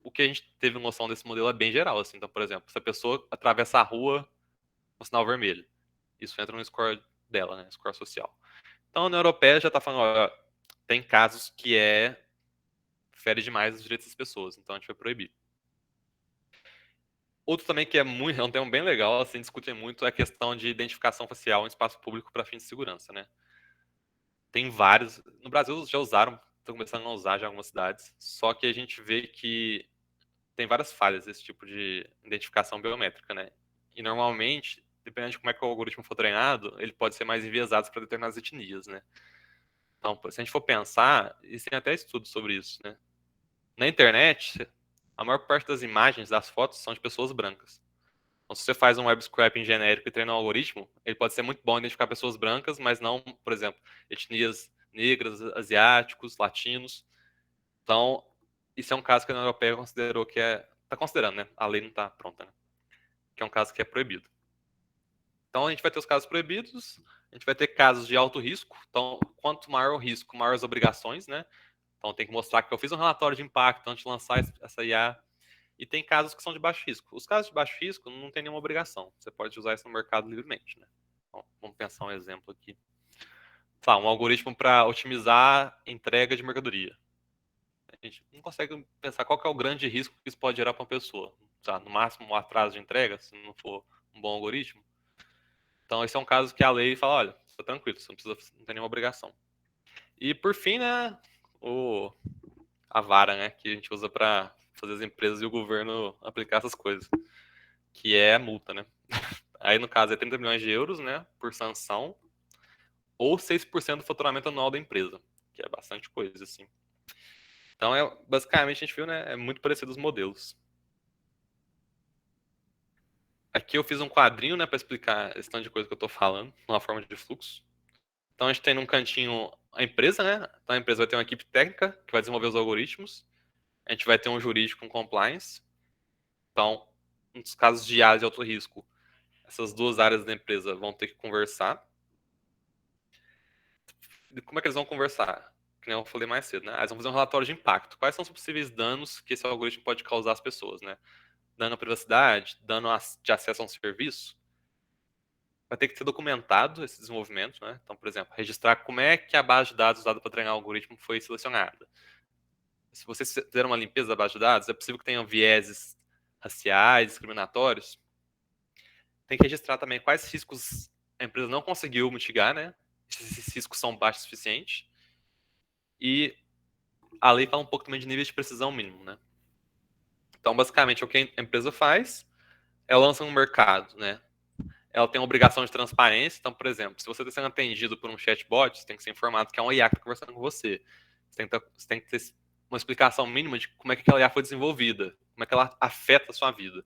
O que a gente teve noção desse modelo é bem geral, assim. Então, por exemplo, se a pessoa atravessa a rua com sinal vermelho, isso entra no score dela, né? Score social. Então, a União Europeia já está falando, ó, tem casos que fere demais os direitos das pessoas, então a gente vai proibir. Outro também que é um tema bem legal, assim, discutir muito, é a questão de identificação facial em espaço público para fins de segurança, né? Tem vários, no Brasil já usaram, estão começando a usar já em algumas cidades, só que a gente vê que tem várias falhas desse tipo de identificação biométrica, né? E normalmente, dependendo de como é que o algoritmo for treinado, ele pode ser mais enviesado para determinadas etnias, né? Então, se a gente for pensar, existem até estudos sobre isso, né? Na internet, a maior parte das imagens, das fotos, são de pessoas brancas. Então, se você faz um web scraping genérico e treina um algoritmo, ele pode ser muito bom em identificar pessoas brancas, mas não, por exemplo, etnias negras, asiáticos, latinos. Então, isso é um caso que a União Europeia considerou que é. Está considerando, né? A lei não está pronta, né? Que é um caso que é proibido. Então, a gente vai ter os casos proibidos, a gente vai ter casos de alto risco. Então, quanto maior o risco, maior as obrigações, né? Então, tem que mostrar que eu fiz um relatório de impacto antes de lançar essa IA. E tem casos que são de baixo risco. Os casos de baixo risco não tem nenhuma obrigação. Você pode usar isso no mercado livremente, né? Então, vamos pensar um exemplo aqui. Tá, um algoritmo para otimizar entrega de mercadoria. A gente não consegue pensar qual que é o grande risco que isso pode gerar para uma pessoa. Tá, no máximo, um atraso de entrega, se não for um bom algoritmo. Então, esse é um caso que a lei fala, olha, está tranquilo, você não tem nenhuma obrigação. E, por fim, né, a vara, né, que a gente usa para fazer as empresas e o governo aplicar essas coisas, que é a multa, né? Aí, no caso, é 30 milhões de euros, né, por sanção, ou 6% do faturamento anual da empresa, que é bastante coisa, assim. Então, basicamente, a gente viu, né, é muito parecido os modelos. Aqui eu fiz um quadrinho, né, para explicar esse tanto de coisa que eu estou falando, numa forma de fluxo. Então, a gente tem num cantinho a empresa, né? Então, a empresa vai ter uma equipe técnica que vai desenvolver os algoritmos. A gente vai ter um jurídico com compliance. Então, nos casos de áreas de alto risco, essas duas áreas da empresa vão ter que conversar. E como é que eles vão conversar? Que nem eu falei mais cedo, né? Eles vão fazer um relatório de impacto. Quais são os possíveis danos que esse algoritmo pode causar às pessoas, né? Dano à privacidade, dano de acesso a um serviço. Vai ter que ser documentado esse desenvolvimento, né? Então, por exemplo, registrar como é que a base de dados usada para treinar o algoritmo foi selecionada. Se vocês fizeram uma limpeza da base de dados, é possível que tenham vieses raciais, discriminatórios. Tem que registrar também quais riscos a empresa não conseguiu mitigar, né? Se esses riscos são baixos o suficiente. E a lei fala um pouco também de níveis de precisão mínimo, né? Então, basicamente, o que a empresa faz, ela lança no mercado, né? Ela tem uma obrigação de transparência. Então, por exemplo, se você está sendo atendido por um chatbot, você tem que ser informado que é um IA que está conversando com você. Você tem que ter uma explicação mínima de como é que aquela IA foi desenvolvida, como é que ela afeta a sua vida.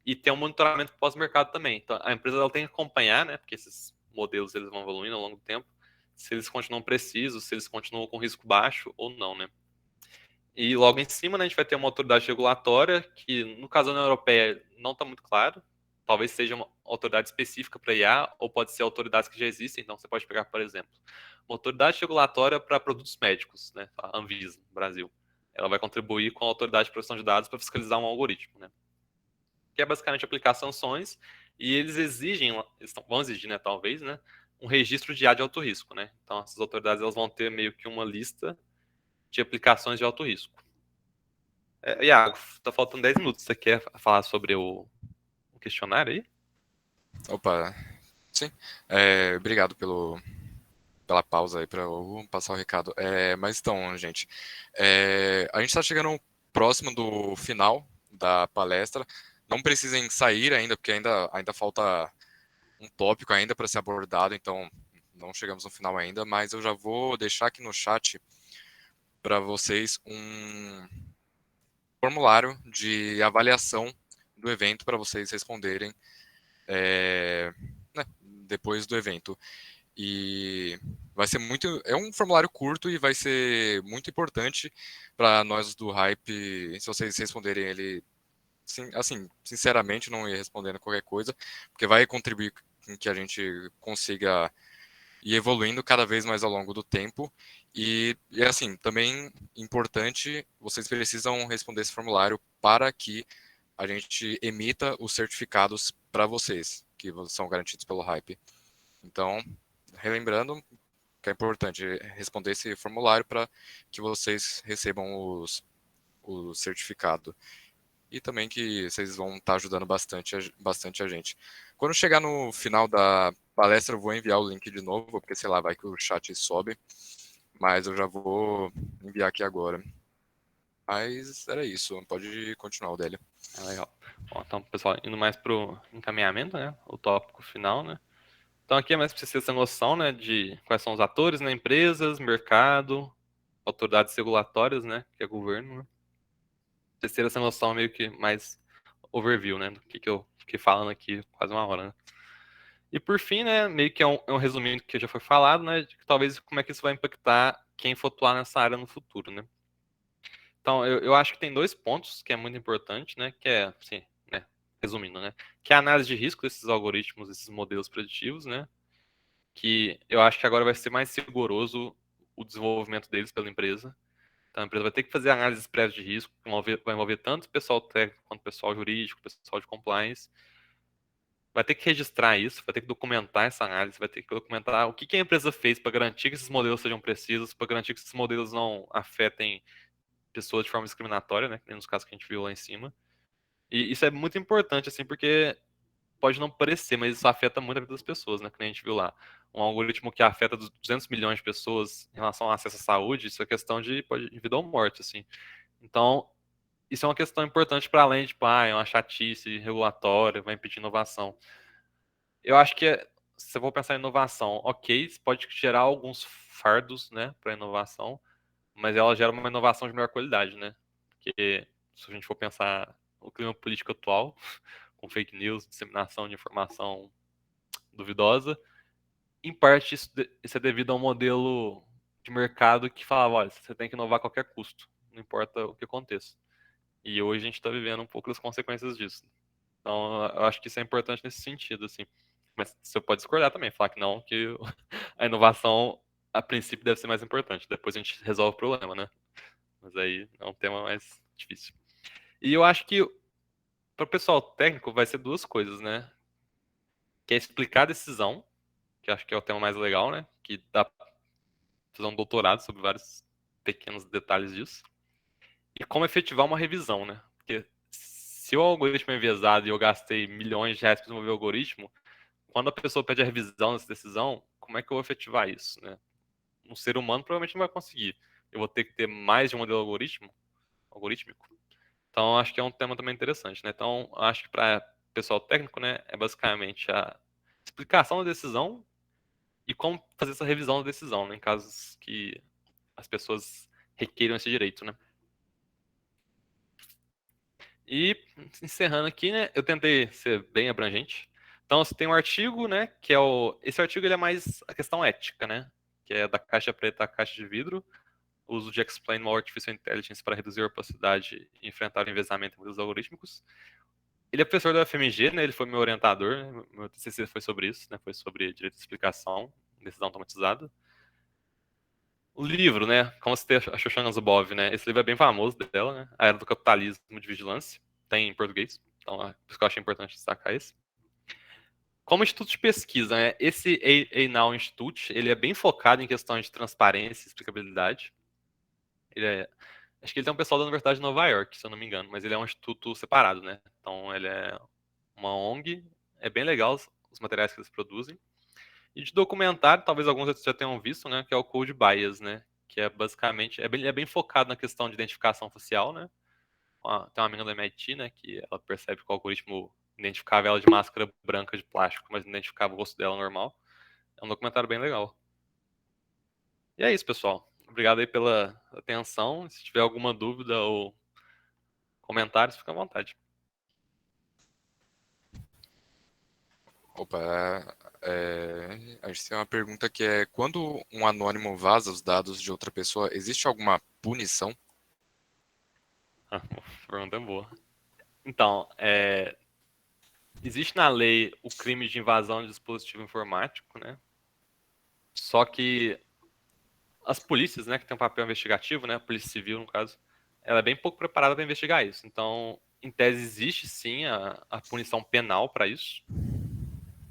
E tem um monitoramento pós-mercado também. Então, a empresa ela tem que acompanhar, né? Porque esses modelos eles vão evoluindo ao longo do tempo, se eles continuam precisos, se eles continuam com risco baixo ou não, né? E logo em cima, né, a gente vai ter uma autoridade regulatória, que no caso da União Europeia não está muito claro. Talvez seja uma autoridade específica para IA, ou pode ser autoridades que já existem. Então, você pode pegar, por exemplo, uma autoridade regulatória para produtos médicos, né, a Anvisa, no Brasil. Ela vai contribuir com a autoridade de proteção de dados para fiscalizar um algoritmo, né? Que é basicamente aplicar sanções, e eles exigem, vão exigir, né, talvez, né, um registro de IA de alto risco, né? Então, essas autoridades elas vão ter meio que uma lista de aplicações de alto risco. Iago, tá faltando 10 minutos. Você quer falar sobre o questionário aí? Opa, sim. Obrigado pela pausa aí para eu passar o recado. Mas então, gente, a gente está chegando próximo do final da palestra. Não precisem sair ainda, porque ainda falta um tópico ainda para ser abordado, então não chegamos no final ainda, mas eu já vou deixar aqui no chat para vocês um formulário de avaliação do evento para vocês responderem é, né, depois do evento. E vai ser muito. É um formulário curto e vai ser muito importante para nós do Hype, se vocês responderem ele. Sim, assim, sinceramente, não ia respondendo qualquer coisa, porque vai contribuir com que a gente consiga ir evoluindo cada vez mais ao longo do tempo. E assim, também importante, vocês precisam responder esse formulário para que a gente emita os certificados para vocês, que são garantidos pelo Hype. Então, relembrando que é importante responder esse formulário para que vocês recebam o certificado. E também que vocês vão estar ajudando bastante a gente. Quando chegar no final da palestra, eu vou enviar o link de novo, porque sei lá, vai que o chat sobe. Mas eu já vou enviar aqui agora. Mas era isso, pode continuar, Odélio. Legal. Bom, então, pessoal, indo mais pro encaminhamento, né? O tópico final, né? Então aqui é mais para você ter essa noção, né, de quais são os atores, né, empresas, mercado, autoridades regulatórias, né, que é governo, né? Vocês terem essa noção meio que mais overview, né, do que eu fiquei falando aqui quase uma hora, né? E por fim, né, meio que é um resuminho do que já foi falado, né, de que talvez como é que isso vai impactar quem for atuar nessa área no futuro, né? Então, eu acho que tem dois pontos que é muito importante, né, que é, assim, né, resumindo, né, que é a análise de risco desses algoritmos, desses modelos preditivos, né, que eu acho que agora vai ser mais rigoroso o desenvolvimento deles pela empresa. Então, a empresa vai ter que fazer análises prévias de risco, que vai envolver tanto o pessoal técnico quanto o pessoal jurídico, o pessoal de compliance. Vai ter que registrar isso, vai ter que documentar essa análise, vai ter que documentar o que a empresa fez para garantir que esses modelos sejam precisos, para garantir que esses modelos não afetem pessoas de forma discriminatória, né, nos casos que a gente viu lá em cima. E isso é muito importante, assim, porque pode não parecer, mas isso afeta muito a vida das pessoas, né? Que nem a gente viu lá. Um algoritmo que afeta 200 milhões de pessoas em relação ao acesso à saúde, isso é questão de vida ou morte, assim. Então, isso é uma questão importante para além de, tipo, é uma chatice regulatória, vai impedir inovação. Eu acho que, se eu vou pensar em inovação, ok, isso pode gerar alguns fardos, né, para inovação, mas ela gera uma inovação de melhor qualidade, né? Porque se a gente for pensar o clima político atual, com fake news, disseminação de informação duvidosa, em parte isso é devido a um modelo de mercado que falava, olha, você tem que inovar a qualquer custo, não importa o que aconteça. E hoje a gente está vivendo um pouco das consequências disso. Então, eu acho que isso é importante nesse sentido, assim. Mas você pode discordar também, falar que não, que a inovação, a princípio, deve ser mais importante. Depois a gente resolve o problema, né? Mas aí é um tema mais difícil. E eu acho que para o pessoal técnico vai ser duas coisas, né? Que é explicar a decisão, que eu acho que é o tema mais legal, né? Que dá pra fazer um doutorado sobre vários pequenos detalhes disso. E como efetivar uma revisão, né? Porque se o algoritmo é enviesado e eu gastei milhões de reais para desenvolver o algoritmo, quando a pessoa pede a revisão dessa decisão, como é que eu vou efetivar isso, né? Um ser humano provavelmente não vai conseguir. Eu vou ter que ter mais de um modelo algorítmico. Então, acho que é um tema também interessante, né? Então, acho que para pessoal técnico, né, é basicamente a explicação da decisão e como fazer essa revisão da decisão, né, em casos que as pessoas requeiram esse direito, né? E encerrando aqui, né, eu tentei ser bem abrangente. Então, você tem um artigo, né, que é esse artigo ele é mais a questão ética, né, que é da caixa preta à caixa de vidro, o uso de Explain More Artificial Intelligence para reduzir a opacidade e enfrentar o enviesamento dos algoritmos. Ele é professor da FMG, né, ele foi meu orientador, né, meu TCC foi sobre isso, né, foi sobre direito de explicação, decisão automatizada. O livro, né? Como você tem a Shoshana Zuboff, né? Esse livro é bem famoso dela, né? A Era do Capitalismo de Vigilância. Tem em português. Então, por isso que eu achei importante destacar esse. Como instituto de pesquisa, né? Esse Now Institute, ele é bem focado em questões de transparência e explicabilidade. Acho que ele tem um pessoal da Universidade de Nova York, se eu não me engano, mas ele é um instituto separado, né? Então, ele é uma ONG. É bem legal os materiais que eles produzem. E de documentário, talvez alguns já tenham visto, né? Que é o Code Bias, né? Que é basicamente, é bem focado na questão de identificação facial, né? Tem uma menina da MIT, né? Que ela percebe que o algoritmo identificava ela de máscara branca de plástico, mas não identificava o rosto dela normal. É um documentário bem legal. E é isso, pessoal. Obrigado aí pela atenção. Se tiver alguma dúvida ou comentários, fica à vontade. Opa, a gente tem uma pergunta que é: quando um anônimo vaza os dados de outra pessoa, existe alguma punição? Ah, pergunta é boa. Então, existe na lei o crime de invasão de dispositivo informático, né? Só que as polícias, né, que tem um papel investigativo, né, a Polícia Civil, no caso, ela é bem pouco preparada para investigar isso. Então, em tese, existe sim a punição penal para isso.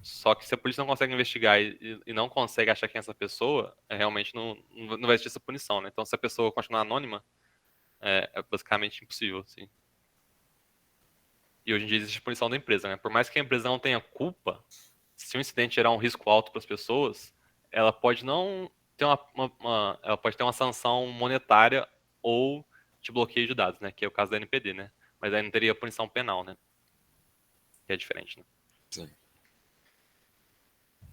Só que se a polícia não consegue investigar e não consegue achar quem é essa pessoa, realmente não vai existir essa punição, né? Então, se a pessoa continuar anônima, é basicamente impossível, assim. E hoje em dia existe punição da empresa, né? Por mais que a empresa não tenha culpa, se um incidente gerar um risco alto para as pessoas, ela pode não ter ela pode ter uma sanção monetária ou de bloqueio de dados, né? Que é o caso da NPD, né? Mas aí não teria punição penal, né? Que é diferente, né? Sim.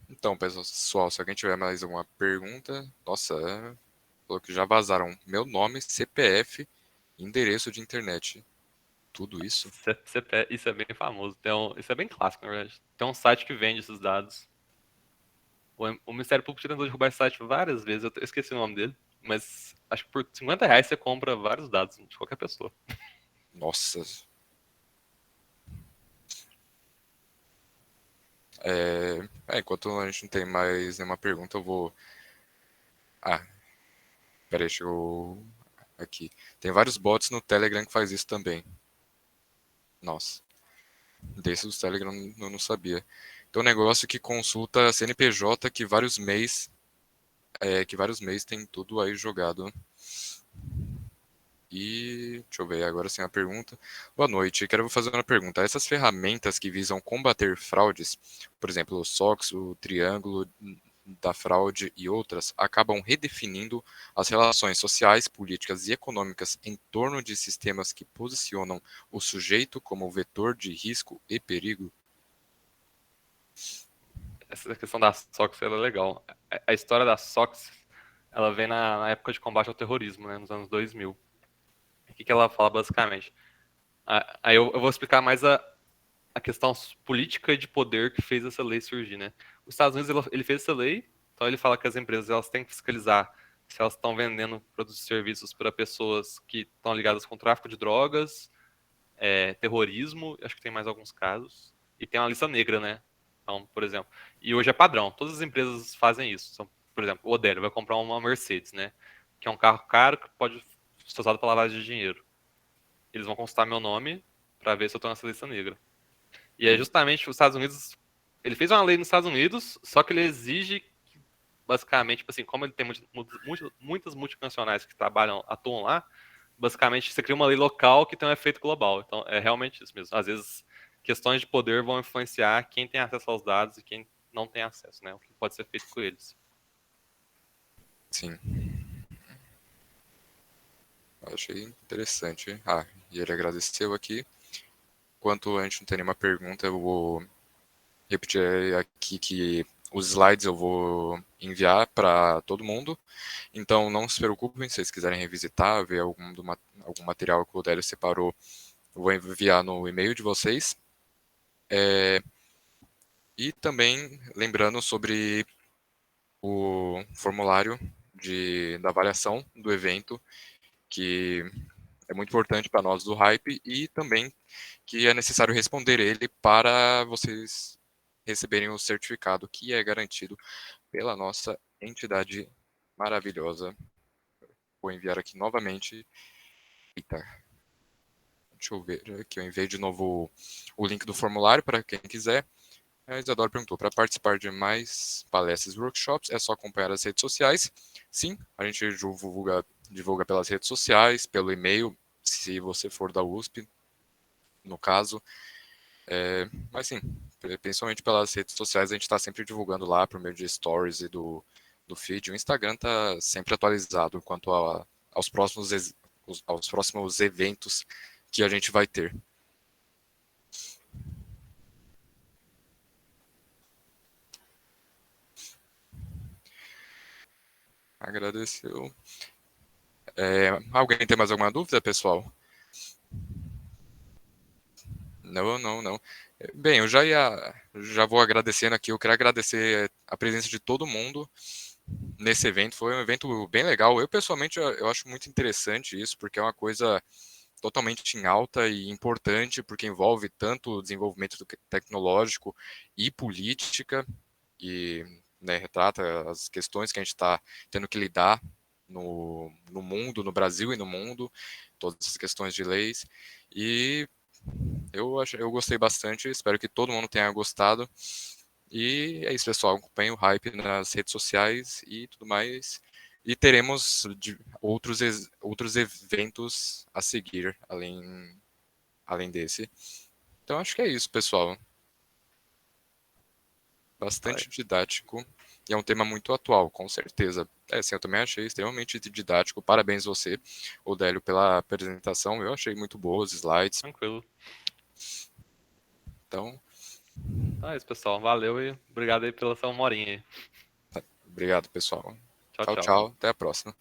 Então, pessoal, se alguém tiver mais alguma pergunta, nossa, falou que já vazaram meu nome, CPF, endereço de internet. Tudo isso? Isso é bem famoso. Isso é bem clássico, na verdade. Tem um site que vende esses dados. O Ministério Público já tentou derrubar esse site várias vezes. Eu esqueci o nome dele. Mas acho que por R$ 50 você compra vários dados de qualquer pessoa. Nossa. Enquanto a gente não tem mais nenhuma pergunta, eu vou. Ah, peraí, chegou aqui. Tem vários bots no Telegram que faz isso também. Nossa, desses do Telegram eu não sabia. Tem um negócio que consulta CNPJ que vários mês tem tudo aí jogado. E deixa eu ver, agora sim a pergunta. Boa noite, quero fazer uma pergunta. Essas ferramentas que visam combater fraudes, por exemplo, o SOX, o Triângulo da Fraude e outras, acabam redefinindo as relações sociais, políticas e econômicas em torno de sistemas que posicionam o sujeito como vetor de risco e perigo? Essa questão da SOX ela é legal. A história da SOX ela vem na época de combate ao terrorismo, né, nos anos 2000. O que ela fala basicamente? Aí eu vou explicar mais a questão política e de poder que fez essa lei surgir, né? Os Estados Unidos ele fez essa lei, então ele fala que as empresas elas têm que fiscalizar se elas estão vendendo produtos e serviços para pessoas que estão ligadas com tráfico de drogas, terrorismo, acho que tem mais alguns casos, e tem uma lista negra, né? Então, por exemplo, e hoje é padrão, todas as empresas fazem isso. Então, por exemplo, o Odélio vai comprar uma Mercedes, né? Que é um carro caro que pode ser usado para lavagem de dinheiro. Eles vão consultar meu nome para ver se eu estou nessa lista negra. E é Hum, justamente os Estados Unidos. Ele fez uma lei nos Estados Unidos, só que ele exige, basicamente, tipo assim, como ele tem muitas multinacionais que atuam lá, basicamente você cria uma lei local que tem um efeito global. Então é realmente isso mesmo. Às vezes, questões de poder vão influenciar quem tem acesso aos dados e quem não tem acesso, né? O que pode ser feito com eles. sim, achei interessante. Ah, e ele agradeceu aqui. Enquanto a gente não tem nenhuma pergunta, eu vou repetir aqui que os slides eu vou enviar para todo mundo. Então não se preocupem se vocês quiserem revisitar, ver algum material que o Délio separou, eu vou enviar no e-mail de vocês. E também lembrando sobre o formulário da avaliação do evento, que é muito importante para nós do Hype e também que é necessário responder ele para vocês receberem o certificado que é garantido pela nossa entidade maravilhosa. Vou enviar aqui novamente. Eita, deixa eu ver aqui. Eu enviei de novo o link do formulário para quem quiser. A Isadora perguntou: para participar de mais palestras e workshops, é só acompanhar as redes sociais? Sim, a gente divulga pelas redes sociais, pelo e-mail, se você for da USP, no caso. Mas sim, principalmente pelas redes sociais, a gente está sempre divulgando lá por meio de stories e do feed. O Instagram está sempre atualizado quanto aos próximos eventos que a gente vai ter. Agradeceu. Alguém tem mais alguma dúvida, pessoal? Não, não, não. Bem, já vou agradecendo aqui. Eu quero agradecer a presença de todo mundo nesse evento. Foi um evento bem legal. Eu, pessoalmente, eu acho muito interessante isso, porque é uma coisa totalmente em alta e importante, porque envolve tanto o desenvolvimento tecnológico e política, e né, retrata as questões que a gente está tendo que lidar no mundo, no Brasil e no mundo, todas as questões de leis. E eu gostei bastante, espero que todo mundo tenha gostado. E é isso, pessoal. Acompanhe o hype nas redes sociais e tudo mais. E teremos outros eventos a seguir, além desse. Então acho que é isso, pessoal. Vai. Bastante didático. E é um tema muito atual, com certeza. É, assim, eu também achei extremamente didático. Parabéns você, Odélio, pela apresentação. Eu achei muito boa os slides. Tranquilo. Então, Então é isso, pessoal. Valeu e obrigado aí pela sua 1 horinha aí. obrigado, pessoal. Tchau, Tchau, tchau. tchau. Até a próxima.